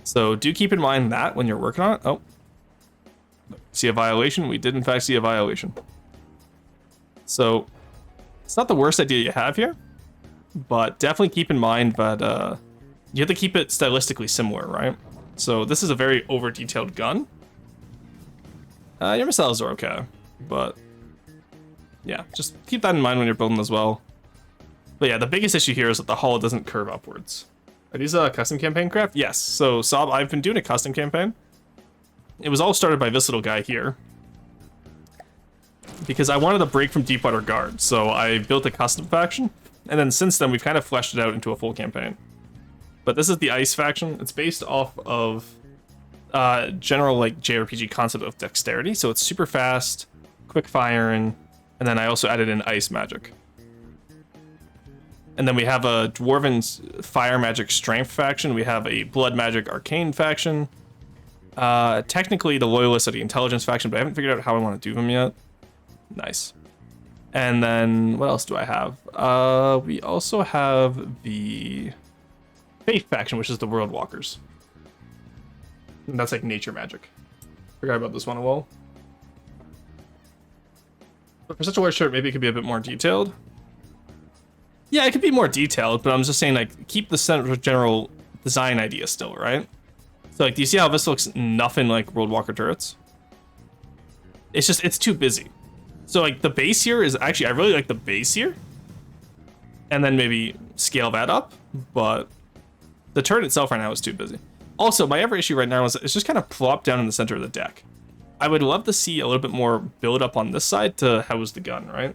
So do keep in mind that when you're working on it. Oh, see a violation? We did in fact see a violation. So it's not the worst idea you have here, but definitely keep in mind that you have to keep it stylistically similar, right? So this is a very over-detailed gun. Your missiles are okay, but yeah, just keep that in mind when you're building as well. But yeah, the biggest issue here is that the hull doesn't curve upwards. Are these custom campaign craft? Yes. So Sob, I've been doing a custom campaign. It was all started by this little guy here, because I wanted to break from Deepwater Guard, so I built a custom faction, and then since then we've kind of fleshed it out into a full campaign. But this is the Ice faction. It's based off of general like JRPG concept of dexterity, so it's super fast, quick firing, and then I also added in ice magic. And then we have a Dwarven Fire Magic Strength faction. We have a Blood Magic Arcane faction. Technically the Loyalists are the Intelligence faction, but I haven't figured out how I want to do them yet. Nice. And then what else do I have? We also have the Faith faction, which is the World Walkers. And that's like nature magic. Forgot about this one a while. But for such a large shirt, maybe it could be a bit more detailed. Yeah, it could be more detailed, but I'm just saying, like, keep the general design idea still, right? So, like, do you see how this looks nothing like World Walker turrets? It's just, it's too busy. So, like, the base here is actually, I really like the base here. And then maybe scale that up, but the turret itself right now is too busy. Also, my other issue right now is it's just kind of plopped down in the center of the deck. I would love to see a little bit more build up on this side to house the gun, right?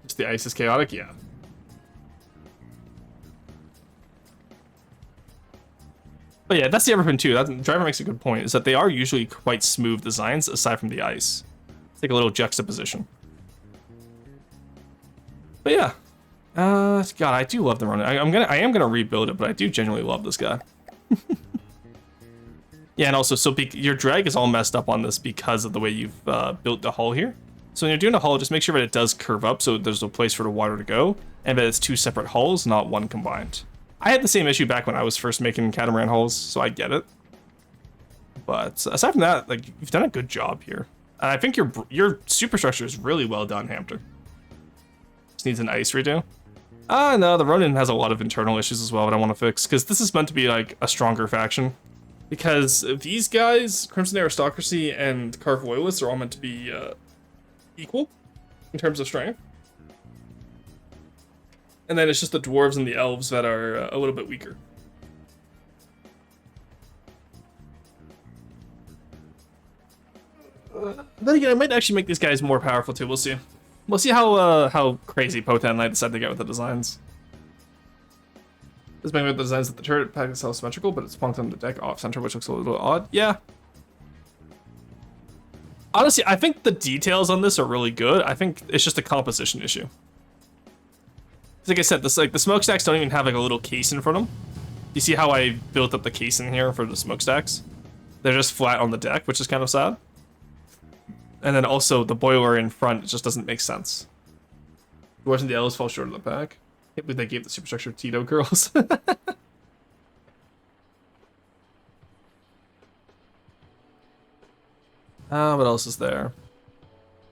Just the ice is chaotic, yeah. But yeah, that's the other thing too. That Driver makes a good point, is that they are usually quite smooth designs aside from the ice. It's like a little juxtaposition. But yeah. God, I do love the Ronin. I am gonna rebuild it, but I do genuinely love this guy. Yeah, and also, so your drag is all messed up on this because of the way you've built the hull here. So when you're doing a hull, just make sure that it does curve up so there's a place for the water to go, and that it's two separate hulls, not one combined. I had the same issue back when I was first making catamaran hulls, so I get it. But aside from that, like, you've done a good job here. And I think your superstructure is really well done, Hamter. Just needs an ice redo. No, the Ronin has a lot of internal issues as well that I want to fix, because this is meant to be like a stronger faction. Because these guys, Crimson Aristocracy and Carve Loyalists, are all meant to be equal in terms of strength. And then it's just the dwarves and the elves that are a little bit weaker. Then again, I might actually make these guys more powerful too. We'll see. We'll see how crazy Potan and I decide to get with the designs. This may be the designs that the turret pack is symmetrical, but it's plunked on the deck off center, which looks a little odd. Yeah. Honestly, I think the details on this are really good. I think it's just a composition issue. Like I said, this like the smokestacks don't even have like a little case in front of them. You see how I built up the case in here for the smokestacks? They're just flat on the deck, which is kind of sad. And then also the boiler in front just doesn't make sense. Dwarves and the elves fall short of the pack. Can't believe they gave the superstructure Tito girls. What else is there?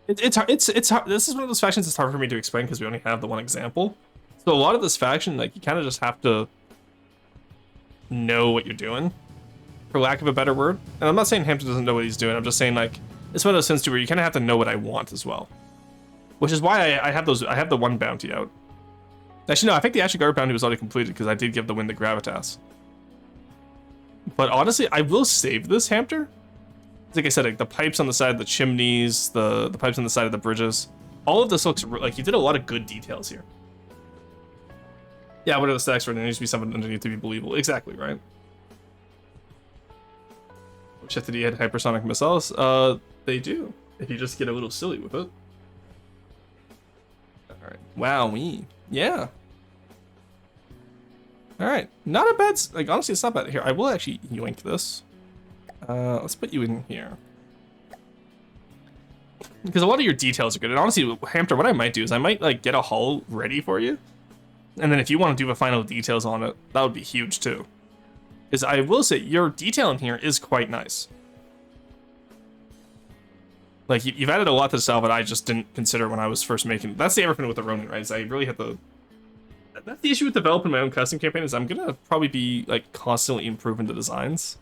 It's hard. This is one of those factions that's hard for me to explain because we only have the one example. So a lot of this faction, like, you kind of just have to know what you're doing, for lack of a better word. And I'm not saying Hampton doesn't know what he's doing. I'm just saying, like, it's one of those things too where you kind of have to know what I want as well. Which is why I have those. I have the one bounty out. Actually, no, I think the Ashen Guard bounty was already completed because I did give the win to Gravitas. But honestly, I will save this Hampter. Like I said, like the pipes on the side of the chimneys, the pipes on the side of the bridges. All of this looks like you did a lot of good details here. Yeah, what are the stacks for? There needs to be something underneath to be believable. Exactly, right? Check that he had hypersonic missiles. They do. If you just get a little silly with it. Alright. Wowee. Yeah. Alright. Not a bad... Like, honestly, it's not bad. Here, I will actually yoink this. Let's put you in here. Because a lot of your details are good. And honestly, Hampter, what I might do is I might, like, get a hull ready for you. And then if you want to do the final details on it, that would be huge, too. Because I will say, your detail in here is quite nice. Like, you've added a lot to the style that I just didn't consider when I was first making... That's the other thing with the Ronin, right? Is I really have to That's the issue with developing my own custom campaign is I'm gonna probably be like constantly improving the designs.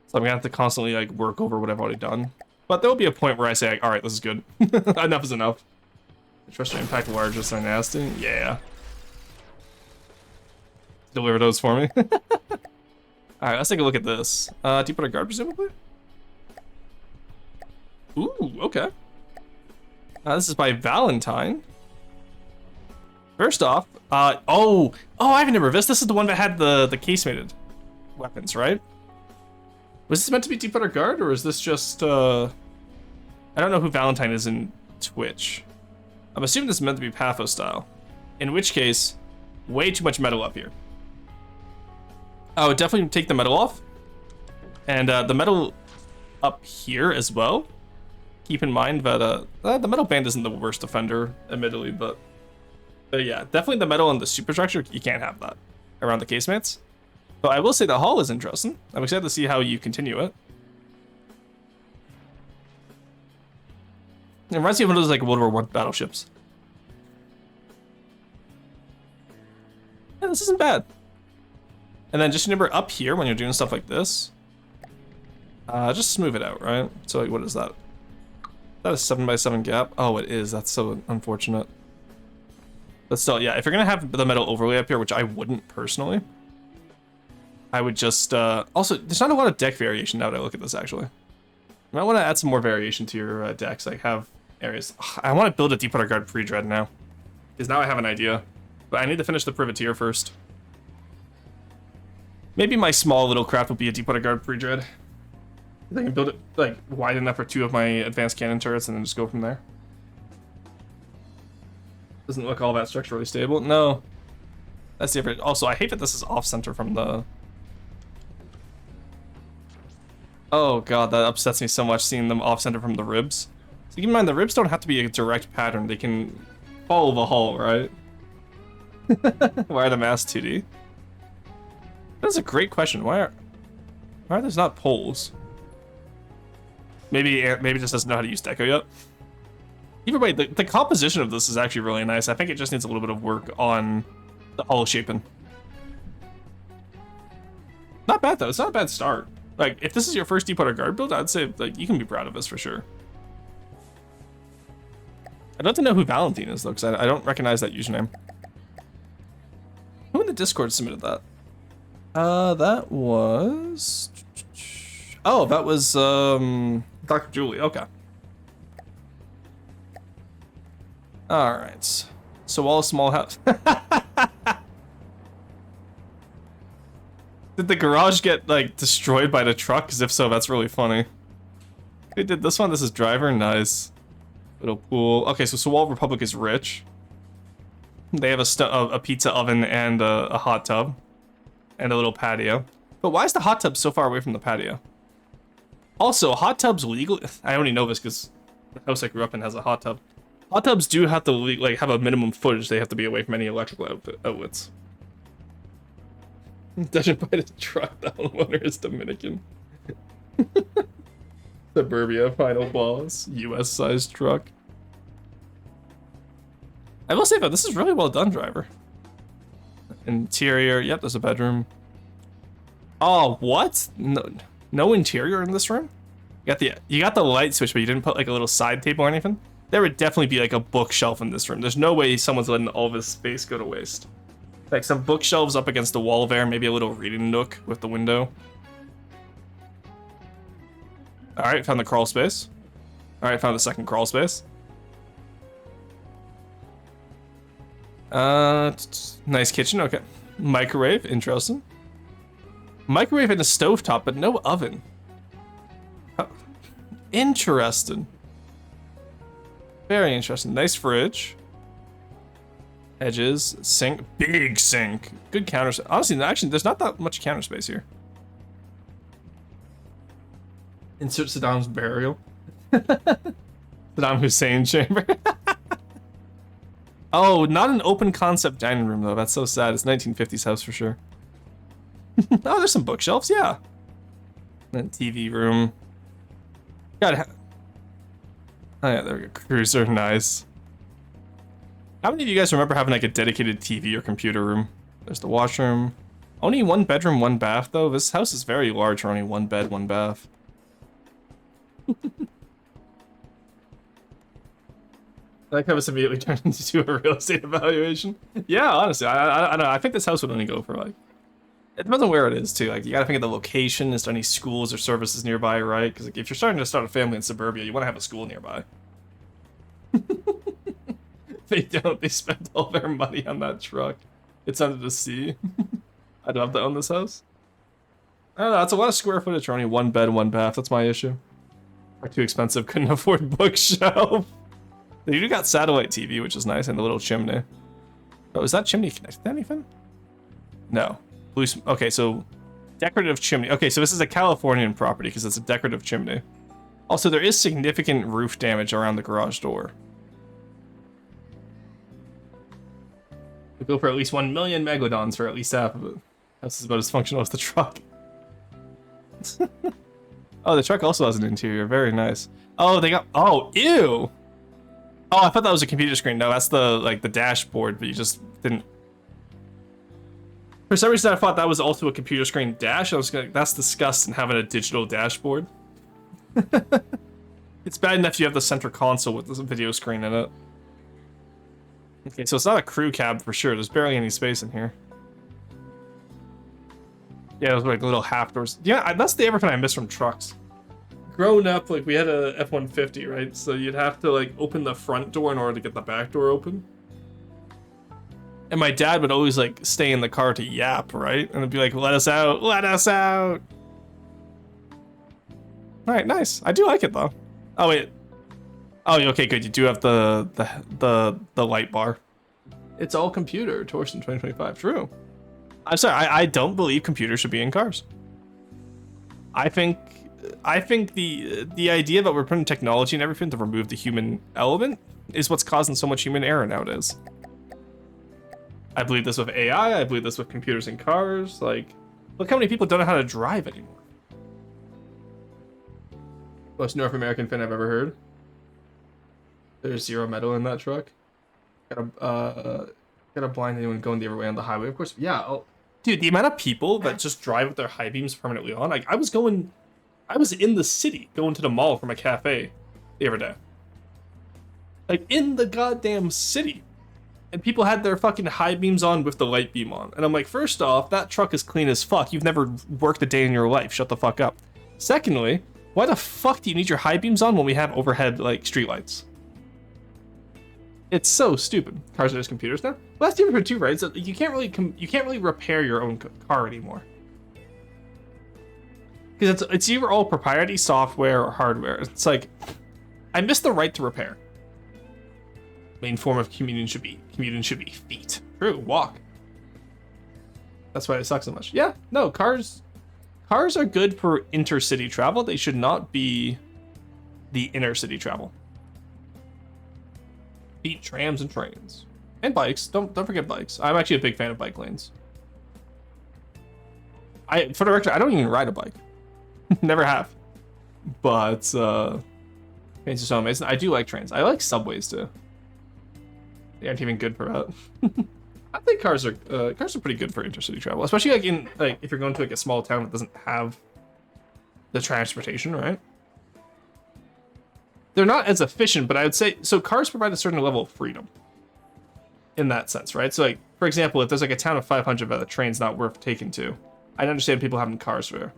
So I'm gonna have to constantly like work over what I've already done. But there'll be a point where I say, like, all right, this is good. Enough is enough. Trust your impact large just so nasty. Yeah. Deliver those for me. All right, let's take a look at this. Do you put a guard presumably? Ooh, okay. This is by Valentine. First off, I've never this. This is the one that had the casemated weapons, right? Was this meant to be Deep Water Guard, or is this just, I don't know who Valentine is in Twitch. I'm assuming this is meant to be Patho style. In which case, way too much metal up here. I would definitely take the metal off. And the metal up here as well. Keep in mind that the metal band isn't the worst offender, admittedly, but yeah, definitely the metal and the superstructure, you can't have that around the casemates. But I will say the hull is interesting. I'm excited to see how you continue it. It reminds me of one of those like World War I battleships. Yeah, this isn't bad. And then just remember up here when you're doing stuff like this, just smooth it out, right? So like, what is that? That is 7x7 gap. Oh, it is. That's so unfortunate. But still, yeah, if you're gonna have the metal overlay up here, which I wouldn't personally, I would just, also, there's not a lot of deck variation now that I look at this, actually. You might want to add some more variation to your decks, like have areas. I want to build a Deep Water Guard pre-dread now, because now I have an idea. But I need to finish the privateer first. Maybe my small little craft will be a Deep Water Guard pre-dread. I can build it, like, wide enough for 2 of my advanced cannon turrets and then just go from there. Doesn't look all that structurally stable. No. That's different. Also, I hate that this is off-center from the... Oh god, that upsets me so much seeing them off-center from the ribs. So keep in mind, the ribs don't have to be a direct pattern. They can follow the hull, right? Why are the mass 2D? That's a great question. Why are there not poles? Maybe it just doesn't know how to use deco yet. Either way, the composition of this is actually really nice. I think it just needs a little bit of work on the hull shaping. Not bad though. It's not a bad start. Like, if this is your first Deep Water Guard build, I'd say like you can be proud of this for sure. I'd love to know who Valentine is though, because I don't recognize that username. Who in the Discord submitted that? That was... Oh, that was, Dr. Julie, okay. Alright. So all small house... Did the garage get, like, destroyed by the truck? Because if so, that's really funny. Who did this one? This is driver? Nice. Little pool. Okay, so Sewall Republic is rich. They have a pizza oven and a hot tub. And a little patio. But why is the hot tub so far away from the patio? Also, hot tubs legal. I only know this because the house I grew up in has a hot tub. Hot tubs do have to like have a minimum footage. They have to be away from any electrical outlets. Doesn't buy the truck. The homeowner is Dominican. Suburbia final boss. US-sized truck. I will say though, this is really well done, driver. Interior. Yep, there's a bedroom. Oh, what? No interior in this room? You got the light switch, but you didn't put like a little side table or anything? There would definitely be like a bookshelf in this room. There's no way someone's letting all this space go to waste. Like some bookshelves up against the wall there, maybe a little reading nook with the window. Alright, found the crawl space. Alright, found the second crawl space. Nice kitchen, okay. Microwave, interesting. Microwave and a stovetop, but no oven. Interesting. Very interesting. Nice fridge. Edges, sink, big sink. Good counter. Honestly, actually, there's not that much counter space here. Insert Saddam's burial. Saddam Hussein chamber. Oh, not an open concept dining room though. That's so sad. It's 1950s house for sure. Oh, there's some bookshelves, yeah. And TV room. Oh yeah, there we go. Cruiser, nice. How many of you guys remember having like a dedicated TV or computer room? There's the washroom. Only 1 bedroom, 1 bath though. This house is very large for only 1 bed, 1 bath. I like how this immediately turned into a real estate evaluation. Yeah, honestly, I don't know. I think this house would only go for like, it depends on where it is too. Like you gotta think of the location. Is there any schools or services nearby, right? Because like, if you're starting to start a family in suburbia, you want to have a school nearby. They don't. They spend all their money on that truck. It's under the sea. I'd love to own this house. I don't know. It's a lot of square footage for only 1 bed, 1 bath. That's my issue. Are too expensive. Couldn't afford bookshelf. They do got satellite TV, which is nice, and a little chimney. Oh, is that chimney connected to anything? No. Blue. Okay, so decorative chimney. Okay, so this is a Californian property because it's a decorative chimney. Also, there is significant roof damage around the garage door. We go for at least 1 million megalodons for at least half of it. This is about as functional as the truck. Oh, the truck also has an interior. Very nice. Oh, they got. Oh, ew. Oh, I thought that was a computer screen. No, that's the the dashboard, but you just didn't. For some reason, I thought that was also a computer screen dash. I was like, that's disgusting having a digital dashboard. It's bad enough you have the center console with the video screen in it. Okay, so it's not a crew cab for sure. There's barely any space in here. Yeah, those were like little half doors. Yeah, that's the everything I miss from trucks. Growing up, like we had a F-150, right? So you'd have to like open the front door in order to get the back door open. And my dad would always like stay in the car to yap, right? And it'd be like, "Let us out, let us out." All right, nice. I do like it though. Oh wait. Oh, okay, good. You do have the light bar. It's all computer. Torsten 2025. True. I'm sorry. I don't believe computers should be in cars. I think the idea that we're putting technology and everything to remove the human element is what's causing so much human error nowadays. I believe this with AI. I believe this with computers in cars. Like, look how many people don't know how to drive anymore. Most North American fan I've ever heard. There's 0 metal in that truck. Gotta blind anyone going the other way on the highway. Of course, yeah. Oh, dude, the amount of people that just drive with their high beams permanently on. Like, I was in the city going to the mall from a cafe the other day. Like, in the goddamn city. And people had their fucking high beams on with the light beam on. And I'm like, first off, that truck is clean as fuck. You've never worked a day in your life. Shut the fuck up. Secondly, why the fuck do you need your high beams on when we have overhead, like, streetlights? It's so stupid. Cars are just computers now. Well, that's different too, right? So you can't really repair your own car anymore. Because it's either all proprietary software or hardware. It's like, I miss the right to repair. Main form of commuting should be feet. True, walk. That's why it sucks so much. Yeah, no, cars are good for intercity travel. They should not be the inner city travel. Feet, trams, and trains. And bikes. Don't forget bikes. I'm actually a big fan of bike lanes. For the record, I don't even ride a bike. Never have. But trains are so amazing. I do like trains. I like subways too. They aren't even good for that. I think cars are pretty good for intercity travel, especially like if you're going to like a small town that doesn't have the transportation, right? They're not as efficient, but I would say so. Cars provide a certain level of freedom in that sense, right? So, like for example, if there's like a town of 500 but the train's not worth taking to, I understand people having cars for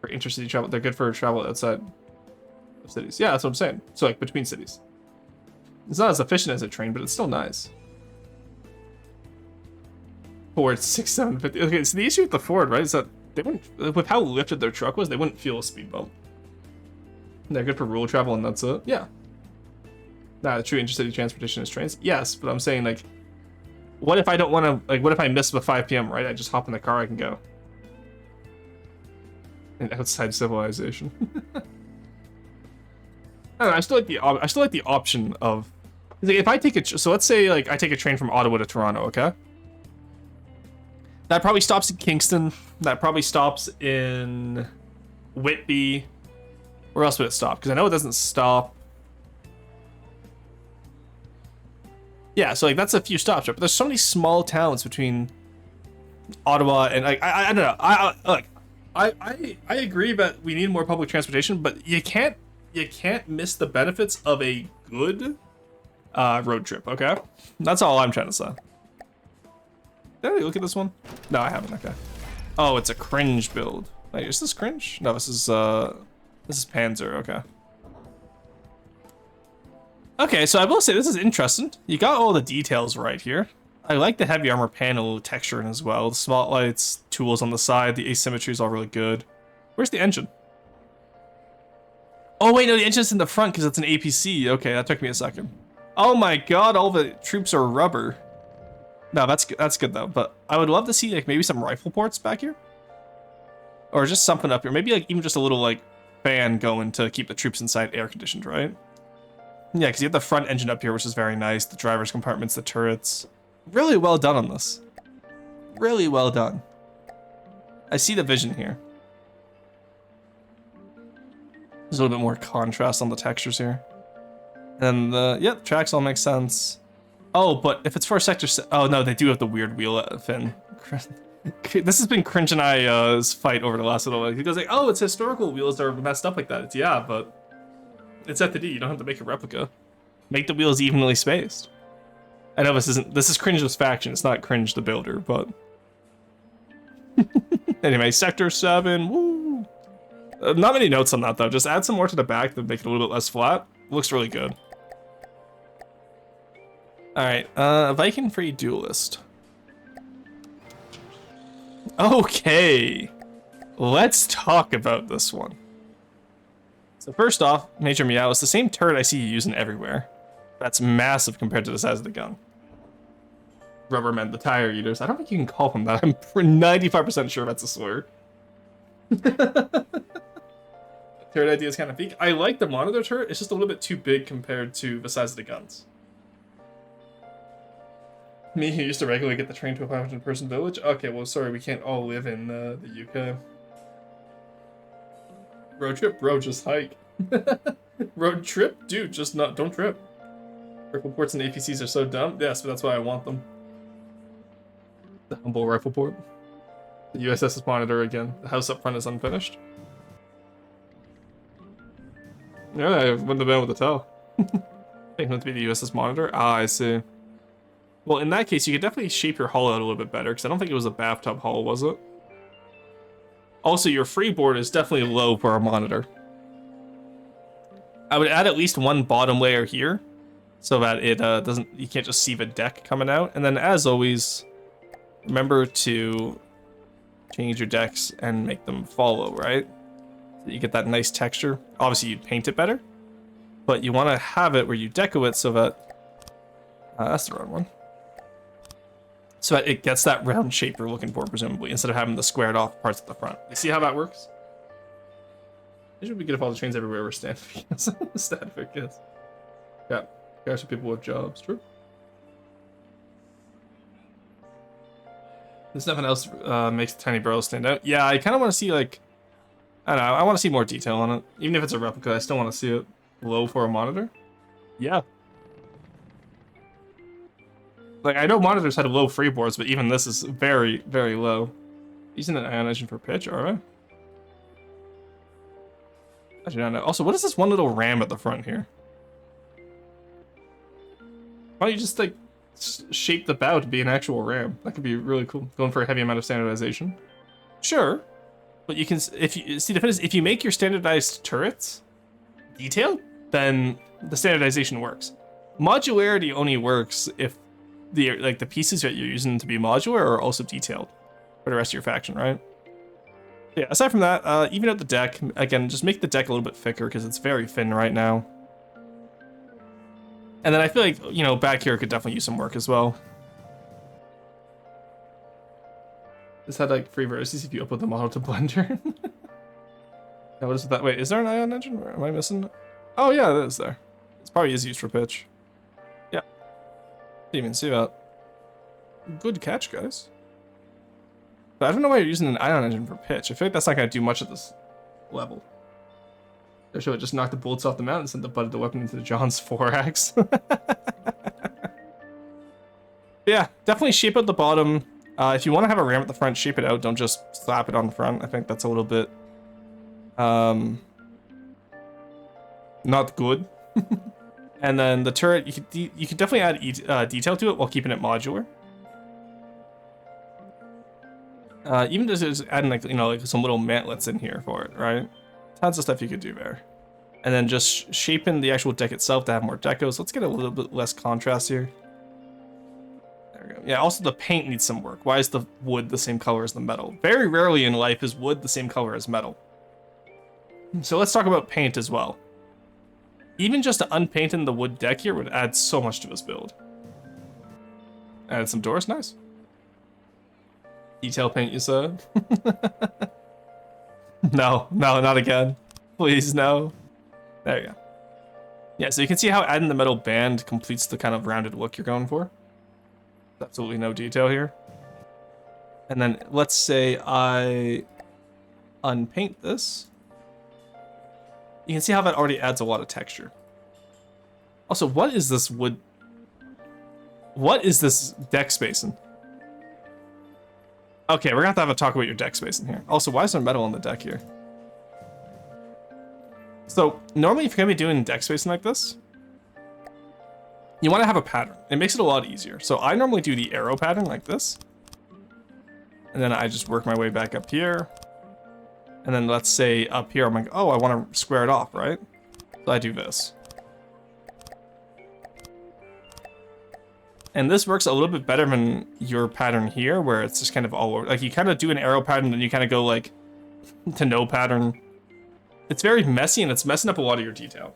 intercity travel. They're good for travel outside of cities. Yeah, that's what I'm saying. So like between cities. It's not as efficient as a train, but it's still nice. Ford 6750. Okay, so the issue with the Ford, right, is that they wouldn't, with how lifted their truck was, they wouldn't feel a speed bump. They're good for rural travel, and that's it. Yeah. Nah, the true intercity transportation is trains. Yes, but I'm saying like, what if I don't want to? Like, what if I miss the 5 p.m. Right? I just hop in the car. I can go. And outside civilization. I don't know, I still like the option of, like, if I take so let's say like I take a train from Ottawa to Toronto, okay? That probably stops in Kingston. That probably stops in Whitby. Where else would it stop? Because I know it doesn't stop. Yeah, so like that's a few stops, right? But there's so many small towns between Ottawa and like I don't know. I agree that we need more public transportation, but you can't miss the benefits of a good road trip. Okay, that's all I'm trying to say. Did I look at this one? No, I haven't. Okay. Oh, it's a cringe build. Wait, is this cringe? No, this is Panzer. Okay. Okay, so I will say this is interesting. You got all the details right here. I like the heavy armor panel texturing as well. The spotlights, tools on the side, the asymmetry is all really good. Where's the engine? Oh wait, no, the engine's in the front because it's an APC. Okay, that took me a second. Oh my god, all the troops are rubber. No, that's good though. But I would love to see like maybe some rifle ports back here, or just something up here. Maybe like even just a little like fan going to keep the troops inside air conditioned, right? Yeah, because you have the front engine up here, which is very nice. The driver's compartments, the turrets. Really well done on this. Really well done. I see the vision here. There's a little bit more contrast on the textures here. And the the tracks all make sense. Oh, but if it's for sector, oh no, they do have the weird wheel fin. This has been Cringe and I's fight over the last little while. He goes like, oh, it's historical wheels that are messed up like that. It's, yeah, but it's FD. You don't have to make a replica. Make the wheels evenly spaced. I know this is Cringe's faction. It's not Cringe the builder, but anyway, Sector 7. Woo. Not many notes on that though. Just add some more to the back to make it a little bit less flat. Looks really good. All right, Viking Free Duelist. Okay, let's talk about this one. So first off, Major Meow is the same turret I see you using everywhere. That's massive compared to the size of the gun. Rubbermen, the tire eaters. I don't think you can call them that. I'm 95% sure that's a slur. Turret idea is kind of weak. I like the monitor turret. It's just a little bit too big compared to the size of the guns. Me, who used to regularly get the train to a 500-person village? Okay, well, sorry, we can't all live in the UK. Road trip? Bro, just hike. Road trip? Dude, just don't trip. Rifle ports and APCs are so dumb. Yes, but that's why I want them. The humble rifle port. The USS monitor again. The house up front is unfinished. Yeah, I wouldn't have been able to tell. Taking it to be the USS monitor? Ah, I see. Well, in that case, you could definitely shape your hull out a little bit better, because I don't think it was a bathtub hull, was it? Also, your freeboard is definitely low for a monitor. I would add at least one bottom layer here, so that it you can't just see the deck coming out. And then, as always, remember to change your decks and make them follow, right? So you get that nice texture. Obviously, you'd paint it better, but you want to have it where you deco it so that... that's the wrong one. So that it gets that round shape you're looking for, presumably, instead of having the squared off parts at the front. You see how that works? It would be good if all the trains everywhere were static. Static, yes. Yeah, guys for people with jobs, true. There's nothing else makes the tiny barrel stand out. Yeah, I kind of want to see, like, I don't know, I want to see more detail on it. Even if it's a replica, I still want to see it low for a monitor. Yeah. Like, I know monitors had low freeboards, but even this is very, very low. Using an ion engine for pitch, alright. I do not know. Also, what is this one little ram at the front here? Why don't you just, like, shape the bow to be an actual ram? That could be really cool. Going for a heavy amount of standardization. Sure. But you can, if you, see, the thing is, if you make your standardized turrets detailed, then the standardization works. Modularity only works if the pieces that you're using to be modular are also detailed for the rest of your faction, right? Yeah, aside from that, even out the deck, again, just make the deck a little bit thicker because it's very thin right now. And then I feel like, you know, back here could definitely use some work as well. This had like free verses if you upload the model to Blender. Now what is that? Wait, is there an ion engine? Or am I missing? Oh yeah, it is there. It's probably is used for pitch. Yeah. Didn't even see that. Good catch, guys. But I don't know why you're using an ion engine for pitch. I feel like that's not going to do much at this level. Or should it just knock the bolts off the mount and send the butt of the weapon into the John's 4-axe? Yeah, definitely shape out the bottom. If you want to have a ramp at the front, shape it out. Don't just slap it on the front. I think that's a little bit not good. And then the turret, you could definitely add detail to it while keeping it modular. Even just adding like like some little mantlets in here for it, right? Tons of stuff you could do there. And then just shaping the actual deck itself to have more decos. Let's get a little bit less contrast here. There we go. Yeah, also the paint needs some work. Why is the wood the same color as the metal? Very rarely in life is wood the same color as metal. So let's talk about paint as well. Even just unpainting the wood deck here would add so much to this build. Add some doors, nice. Detail paint, you said? No, not again. Please, no. There you go. Yeah, so you can see how adding the metal band completes the kind of rounded look you're going for. Absolutely no detail here. And then let's say I unpaint this. You can see how that already adds a lot of texture. Also, what is this wood? What is this deck spacing? Okay, we're gonna have to have a talk about your deck spacing here. Also, why is there metal on the deck here? So, normally if you're gonna be doing deck spacing like this, you wanna have a pattern. It makes it a lot easier. So I normally do the arrow pattern like this. And then I just work my way back up here. And then let's say up here, I'm like, oh, I wanna square it off, right? So I do this. And this works a little bit better than your pattern here, where it's just kind of all over. Like, you kind of do an arrow pattern, then you kind of go, like, to no pattern. It's very messy, and it's messing up a lot of your detail.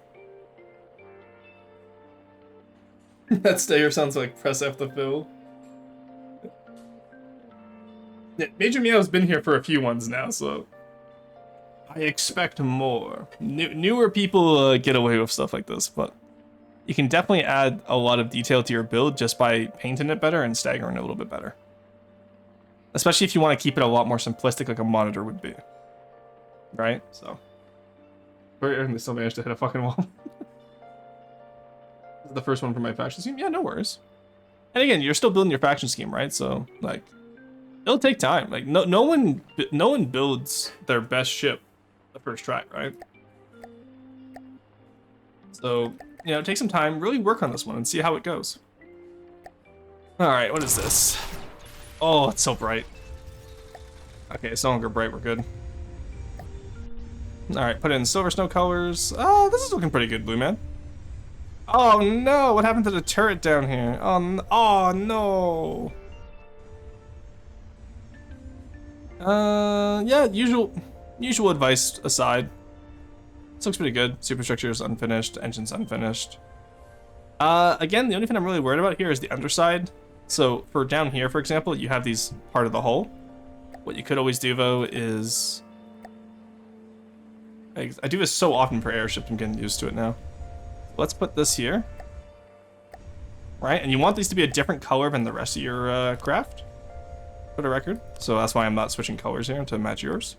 That stayer sounds like press F to fill. Yeah, Major Meow's been here for a few ones now, so I expect more. Newer people get away with stuff like this, but you can definitely add a lot of detail to your build just by painting it better and staggering it a little bit better. Especially if you want to keep it a lot more simplistic like a monitor would be. Right? So. And they still managed to hit a fucking wall. This is the first one for my faction scheme? Yeah, no worries. And again, you're still building your faction scheme, right? So, like, it'll take time. Like, no one builds their best ship the first try, right? So, take some time, really work on this one and see how it goes. Alright, what is this? Oh, it's so bright. Okay, it's no longer bright, we're good. Alright, put in silver snow colors. Oh, this is looking pretty good, Blue Man. Oh no, what happened to the turret down here? Oh no. Yeah, usual advice aside. This looks pretty good. Superstructure is unfinished, engine's unfinished. Again, the only thing I'm really worried about here is the underside. So for down here, for example, you have these part of the hull. What you could always do though is, I do this so often for airships, I'm getting used to it now. Let's put this here. Right, and you want these to be a different color than the rest of your craft, for the record. So that's why I'm not switching colors here to match yours.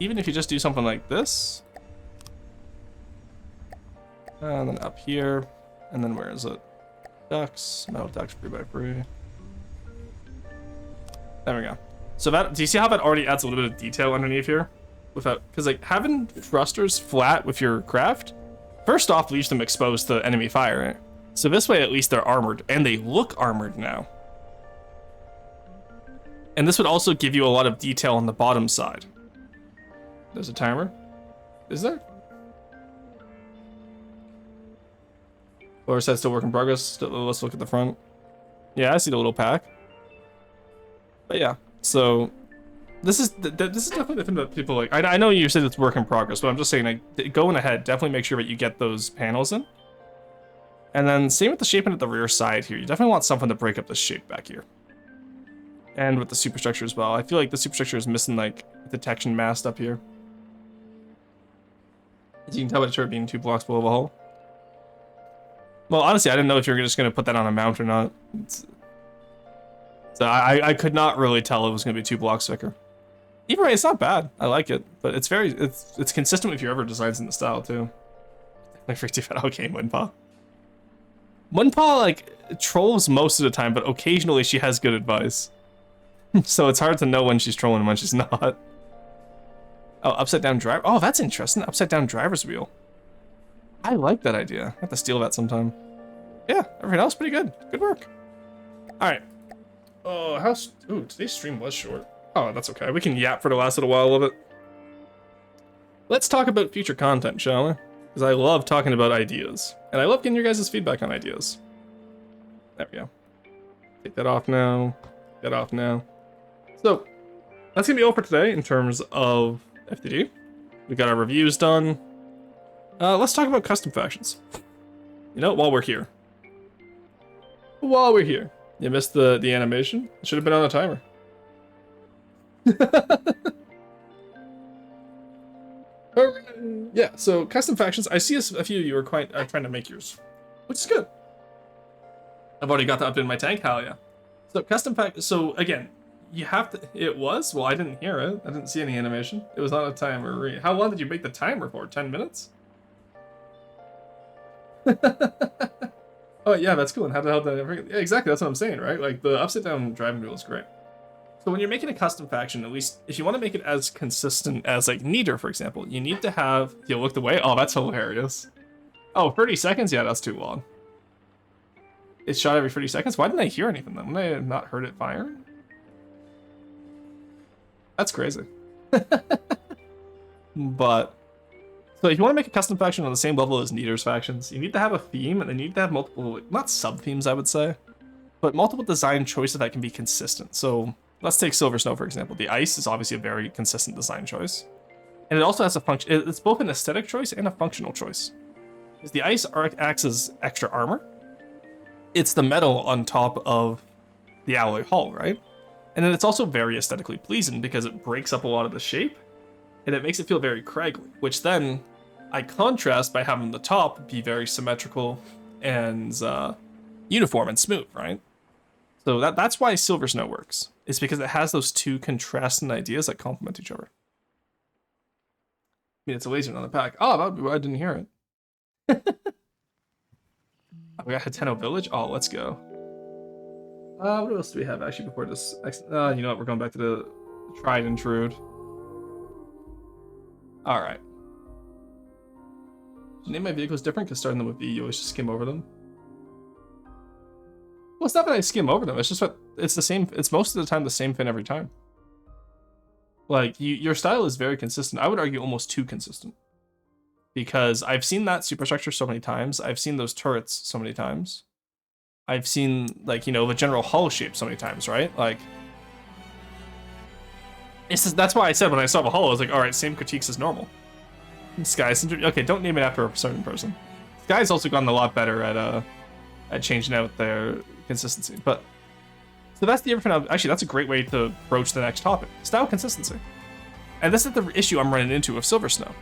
Even if you just do something like this. And then up here. And then where is it? Ducks, metal ducks, 3x3. There we go. So that, do you see how that already adds a little bit of detail underneath here? Without, because like having thrusters flat with your craft, first off leaves them exposed to enemy fire, right? So this way at least they're armored, and they look armored now. And this would also give you a lot of detail on the bottom side. There's a timer. Is there? Or said still work in progress. Let's look at the front. Yeah, I see the little pack. But yeah, so this is definitely the thing that people like. I know you said it's work in progress, but I'm just saying, like, going ahead, definitely make sure that you get those panels in. And then same with the shaping at the rear side here. You definitely want something to break up the shape back here. And with the superstructure as well. I feel like the superstructure is missing like detection mast up here. As you can tell by the turret being 2 blocks below the hull. Well, honestly, I didn't know if you were just going to put that on a mount or not. So I could not really tell it was going to be 2 blocks thicker. Either way, it's not bad. I like it, but it's it's consistent with your other designs in the style too. Like 50 Federal game win, Paul. Munpa, like, trolls most of the time, but occasionally she has good advice. So it's hard to know when she's trolling and when she's not. Oh, upside down driver. Oh, that's interesting. Upside down driver's wheel. I like that idea. I have to steal that sometime. Yeah, everything else pretty good. Good work. All right. Oh, ooh, today's stream was short. Oh, that's okay. We can yap for the last little while of it. Let's talk about future content, shall we? Because I love talking about ideas. And I love getting your guys' feedback on ideas. There we go. Take that off now. Get off now. So, that's going to be all for today in terms of FTD. We got our reviews done. Let's talk about custom factions. You know, while we're here. While we're here. You missed the animation? It should have been on a timer. Yeah, so custom factions. I see a few of you are quite trying to make yours, which is good. I've already got that up in my tank. Hell yeah. So custom fact. So again, you have to. It was. Well, I didn't hear it. I didn't see any animation. It was on a timer. How long did you make the timer for? 10 minutes? Oh yeah, that's cool. And how the hell did I? Yeah, exactly. That's what I'm saying, right? Like the upside down driving wheel is great. So when you're making a custom faction, at least if you want to make it as consistent as like Neater, for example, you need to have. You looked away. Oh, that's hilarious. Oh, 30 seconds. Yeah, that's too long. It's shot every 30 seconds. Why didn't I hear anything then? Wouldn't I have not heard it firing? That's crazy. But so if you want to make a custom faction on the same level as Neater's factions, you need to have a theme, and then you need to have multiple, not sub-themes, I would say, but multiple design choices that can be consistent. So let's take Silver Snow, for example. The ice is obviously a very consistent design choice. And it also has a function. It's both an aesthetic choice and a functional choice. Because the ice acts as extra armor. It's the metal on top of the alloy hull, right? And then it's also very aesthetically pleasing because it breaks up a lot of the shape and it makes it feel very craggly, which then I contrast by having the top be very symmetrical and uniform and smooth, right? So that's why Silver Snow works. It's because it has those two contrasting ideas that complement each other. I mean, it's a laser on the pack. Oh, that would be why I didn't hear it. We got Hateno Village. Oh, let's go. What else do we have actually before this? You know what? We're going back to the tried and true. All right. Name my vehicles different because starting them with V, you always just skim over them. Well, it's not that I skim over them. It's just that it's the same. It's most of the time the same thing every time. Like your style is very consistent. I would argue almost too consistent. Because I've seen that superstructure so many times. I've seen those turrets so many times. I've seen, like, you know, the general hull shape so many times, right? Like, that's why I said when I saw the hull, I was like, all right, same critiques as normal. Sky's, okay, don't name it after a certain person. Sky's also gotten a lot better at changing out their consistency. But, so that's the difference. Actually, that's a great way to broach the next topic. Style consistency. And this is the issue I'm running into with Silver Snow.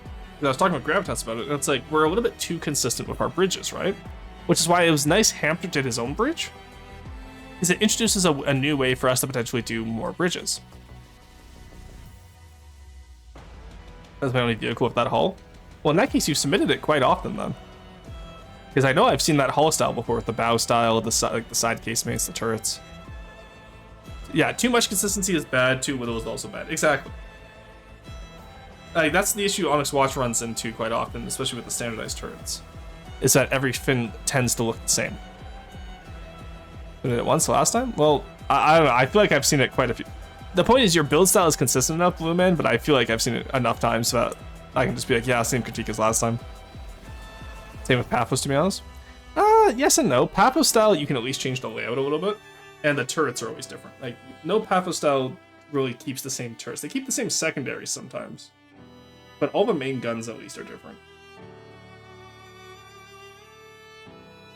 I was talking with Gravitas about it, and it's like, we're a little bit too consistent with our bridges, right? Which is why it was nice Hamster did his own bridge, because it introduces a new way for us to potentially do more bridges. That's my only vehicle with that hull. Well, in that case, you've submitted it quite often, then. Because I know I've seen that hull style before, with the bow style, the side casemates, the turrets. Yeah, too much consistency is bad, too little is also bad. Exactly. Like, that's the issue Onyx Watch runs into quite often, especially with the standardized turrets, is that every fin tends to look the same. Did it once last time? Well, I don't know. I feel like I've seen it quite a few. The point is your build style is consistent enough, Blue Man, but I feel like I've seen it enough times that I can just be like, yeah, same critique as last time. Same with Paphos, to be honest. Yes and no. Paphos style, you can at least change the layout a little bit, and the turrets are always different. Like, no Paphos style really keeps the same turrets. They keep the same secondaries sometimes. But all the main guns, at least, are different.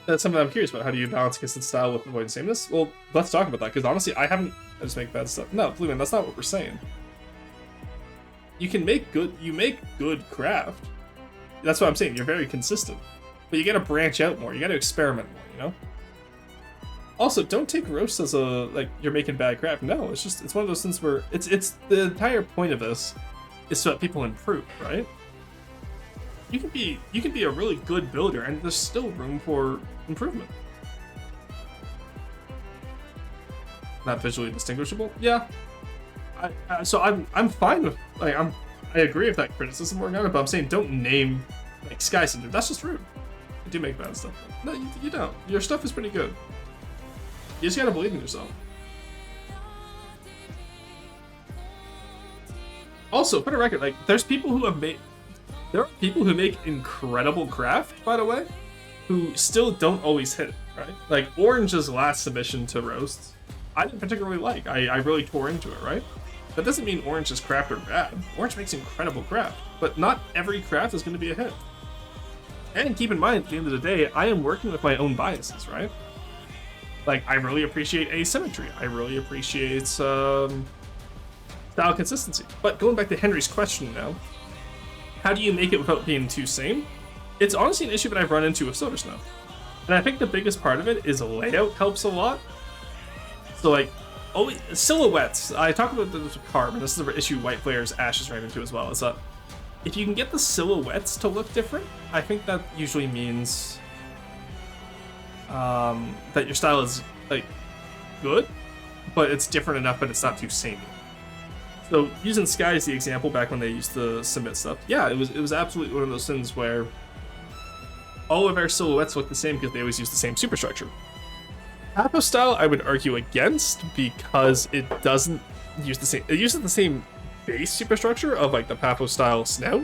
That's something I'm curious about. How do you balance consistent style with avoiding sameness? Well, let's talk about that, because honestly, I just make bad stuff. No, Blue Man, that's not what we're saying. You make good craft. That's what I'm saying. You're very consistent. But you gotta branch out more. You gotta experiment more, you know? Also, don't take roasts as like, you're making bad craft. No, it's one of those things where it's the entire point of this is so that people improve, right? You can be a really good builder and there's still room for improvement. not visually distinguishable. Yeah. So I'm fine with like I agree with that criticism working on it, but I'm saying don't name like Sky Cinder. That's just rude. You do make bad stuff. No, you don't. Your stuff is pretty good. You just gotta believe in yourself. Also, for the record, like there are people who make incredible craft, by the way, who still don't always hit, right? Like Orange's last submission to roasts, I didn't particularly like. I really tore into it, right? That doesn't mean Orange's craft are bad. Orange makes incredible craft, but not every craft is going to be a hit. And keep in mind, at the end of the day, I am working with my own biases, right? Like, I really appreciate asymmetry. I really appreciate style consistency. But going back to Henry's question now, how do you make it without being too same? It's honestly an issue that I've run into with Soda Snow. And I think the biggest part of it is layout helps a lot. So like, silhouettes. I talked about this with Carb, and this is the issue White Players Ashes ran into as well, is that if you can get the silhouettes to look different, I think that usually means that your style is like good, but it's different enough, but it's not too samey. So using Sky as the example back when they used to submit stuff, yeah, it was absolutely one of those things where all of our silhouettes look the same because they always use the same superstructure. Papo style, I would argue against because it doesn't use the same. It uses the same base superstructure of like the Papo style snout,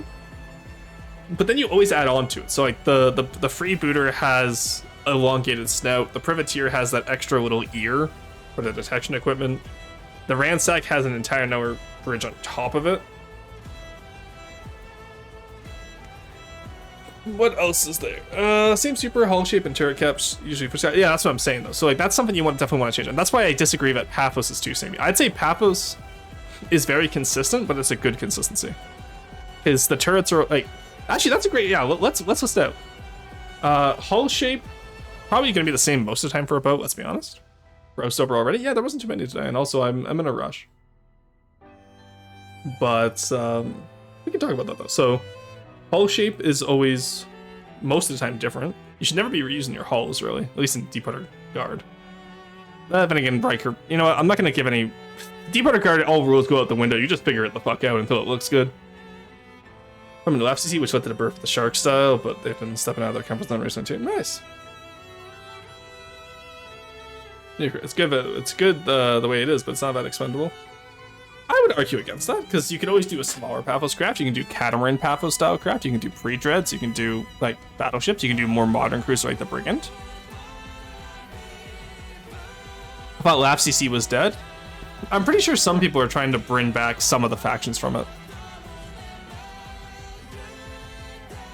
but then you always add on to it. So like the freebooter has elongated snout. The privateer has that extra little ear for the detection equipment. The ransack has an entire network bridge on top of it. What else is there? Same super, hull shape, and turret caps usually for Sky. Yeah, that's what I'm saying though. So like that's something you definitely want to change, and that's why I disagree that Paphos is too samey. I'd say Paphos is very consistent, but it's a good consistency. Because the turrets are like, actually that's a great. Yeah, let's list out. Hull shape probably going to be the same most of the time for a boat. Let's be honest. Roast over already. Yeah, there wasn't too many today, and also I'm in a rush. But we can talk about that though. So. Hull shape is always, most of the time, different. You should never be reusing your hulls, really. At least in Deep Water Guard. Then again, Riker, you know what? I'm not going to give any... Deep Water Guard, all rules go out the window. You just figure it the fuck out until it looks good. From the FCC, which led to the birth of the Shark style, but they've been stepping out of their comfort zone recently too. Nice. It's good the way it is, but it's not that expendable. I would argue against that, because you can always do a smaller Paphos craft. You can do catamaran Paphos style craft. You can do pre-dreads. You can do like battleships. You can do more modern cruiser like the Brigand. I thought LAFCC was dead. I'm pretty sure some people are trying to bring back some of the factions from it.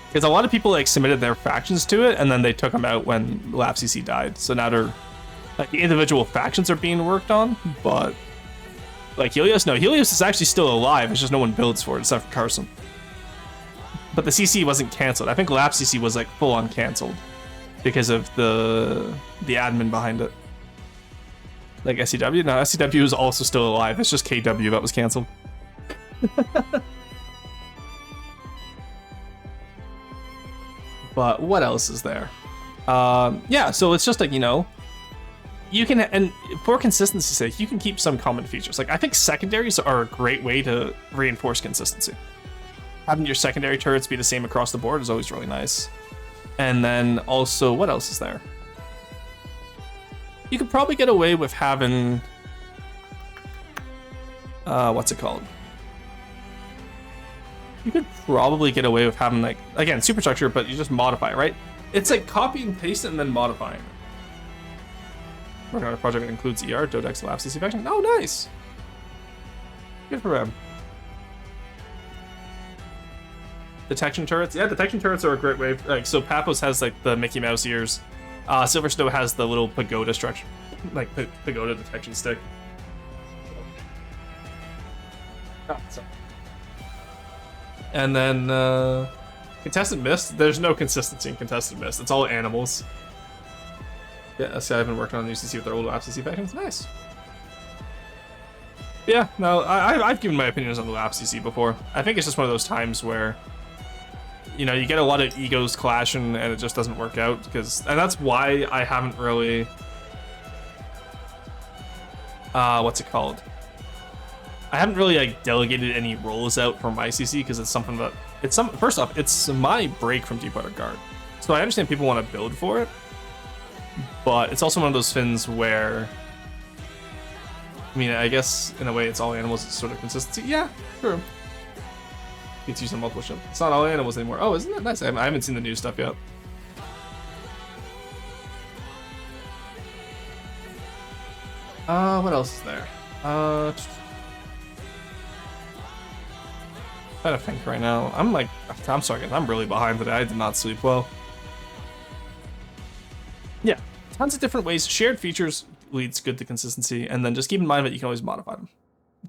Because a lot of people like submitted their factions to it, and then they took them out when LAFCC died. So now they're like the individual factions are being worked on, but. Like Helios? No, Helios is actually still alive. It's just no one builds for it except for Carson. But the CC wasn't canceled. I think Lap CC was like full on canceled because of the admin behind it. Like SCW? No, SCW is also still alive. It's just KW that was canceled. But what else is there? Yeah, so it's just like, you know, you can, and for consistency's sake, you can keep some common features. Like, I think secondaries are a great way to reinforce consistency. Having your secondary turrets be the same across the board is always really nice. And then also, what else is there? You could probably get away with having, what's it called? You could probably get away with having, like, again, superstructure, but you just modify it, right? It's like copy and paste it and then modifying it. Working on a project that includes ER, Dodex, Lab, CC faction. Oh, nice. Good for them. Detection turrets. Yeah, detection turrets are a great way. Like, so Paphos has like the Mickey Mouse ears. Silver Snow has the little pagoda structure, like pagoda detection stick. And then Contested Mist. There's no consistency in Contested Mist. It's all animals. Yeah, see, I've been working on UCC with their old FCC factions. Nice. Yeah, no, I've given my opinions on the FCC before. I think it's just one of those times where, you know, you get a lot of egos clashing and it just doesn't work out. And that's why I haven't really... what's it called? I haven't really like delegated any roles out for my CC because it's something that first off, it's my break from Deep Water Guard. So I understand people want to build for it, but it's also one of those fins where, I mean, I guess in a way it's all animals, it's sort of consistency. Yeah, sure. It's used on multiple ships. It's not all animals anymore. Oh, isn't that nice? I haven't seen the new stuff yet. What else is there? Trying to think right now. I'm sorry, I'm really behind today. I did not sleep well. Yeah, tons of different ways. Shared features leads good to consistency, and then just keep in mind that you can always modify them.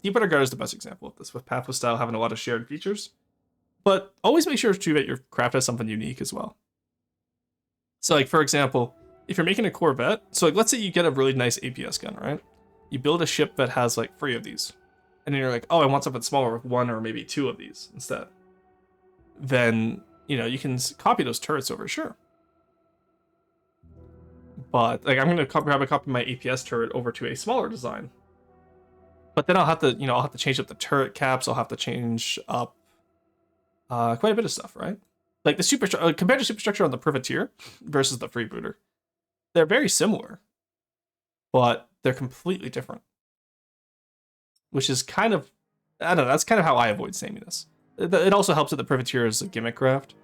Deep Water Guard is the best example of this, with Pathos style having a lot of shared features. But always make sure too that your craft has something unique as well. So like, for example, if you're making a Corvette, so like let's say you get a really nice APS gun, right? You build a ship that has like 3 of these. And then you're like, oh, I want something smaller with 1 or maybe 2 of these instead. Then, you know, you can copy those turrets over, sure. But like, I'm gonna grab a copy of my APS turret over to a smaller design. But then I'll have to, you know, I'll have to change up the turret caps. I'll have to change up quite a bit of stuff, right? Like the compared to superstructure on the privateer versus the freebooter, they're very similar, but they're completely different. Which is kind of, I don't know, that's kind of how I avoid sameness. It also helps that the privateer is a gimmick craft.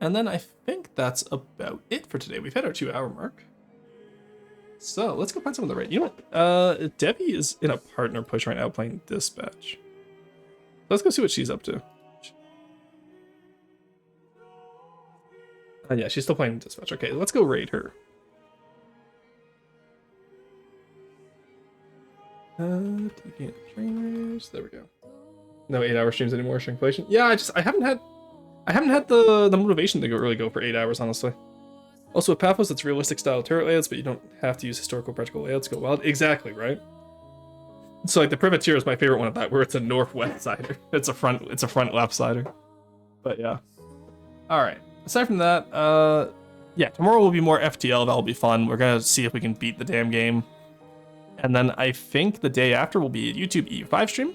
And then I think that's about it for today. We've hit our 2-hour mark. So let's go find someone to rate. You know what? Debbie is in a partner push right now playing Dispatch. Let's go see what she's up to. Yeah, she's still playing Dispatch. Okay, let's go raid her. Trainers. There we go. No 8-hour streams anymore. Shrinkflation. Yeah, I haven't had the motivation to really go for 8 hours, honestly. Also with Paphos, it's realistic style turret layouts, but you don't have to use historical practical layouts to go wild. Exactly, right? So like the privateer is my favorite one of that, where it's a northwest sider. It's a front left sider. But yeah. Alright. Aside from that, yeah, tomorrow will be more FTL. That'll be fun. We're gonna see if we can beat the damn game. And then I think the day after will be a YouTube EU5 stream.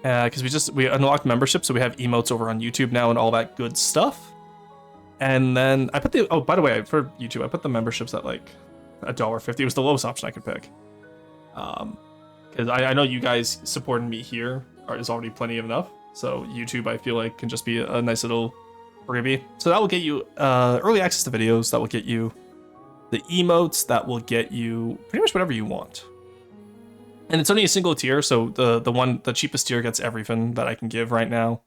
Because we unlocked membership, so we have emotes over on YouTube now and all that good stuff. And then I put by the way, for YouTube, I put the memberships at like $1.50. It was the lowest option I could pick. Because I know you guys supporting me here is already plenty of enough. So YouTube, I feel like, can just be a nice little freebie. So that will get you early access to videos. That will get you the emotes. That will get you pretty much whatever you want. And it's only a single tier, so the cheapest tier gets everything that I can give right now.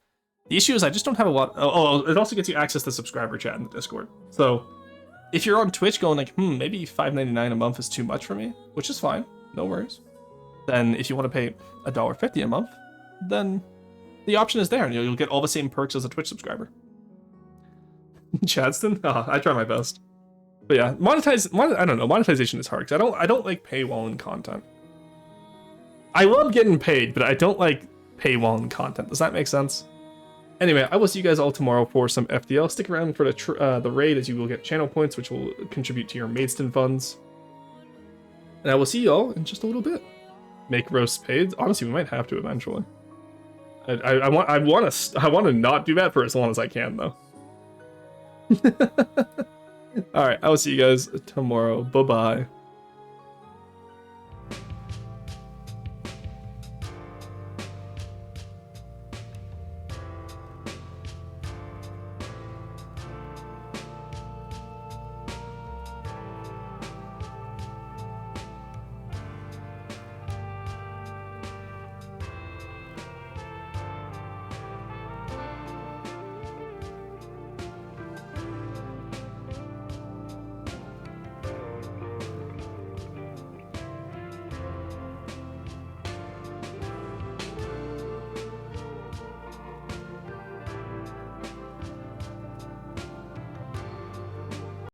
The issue is I just don't have a lot. Oh, it also gets you access to subscriber chat in the Discord. So if you're on Twitch going like, maybe $5.99 a month is too much for me, which is fine, no worries. Then if you want to pay $1.50 a month, then the option is there, and you'll get all the same perks as a Twitch subscriber. Chadston, I try my best. But yeah, I don't know. Monetization is hard because I don't like paywalling content. I love getting paid, but I don't like paywalling content. Does that make sense? Anyway, I will see you guys all tomorrow for some FDL. Stick around for the raid, as you will get channel points, which will contribute to your Maidstone funds. And I will see you all in just a little bit. Make roasts paid. Honestly, we might have to eventually. I want to not do that for as long as I can, though. All right, I will see you guys tomorrow. Bye bye.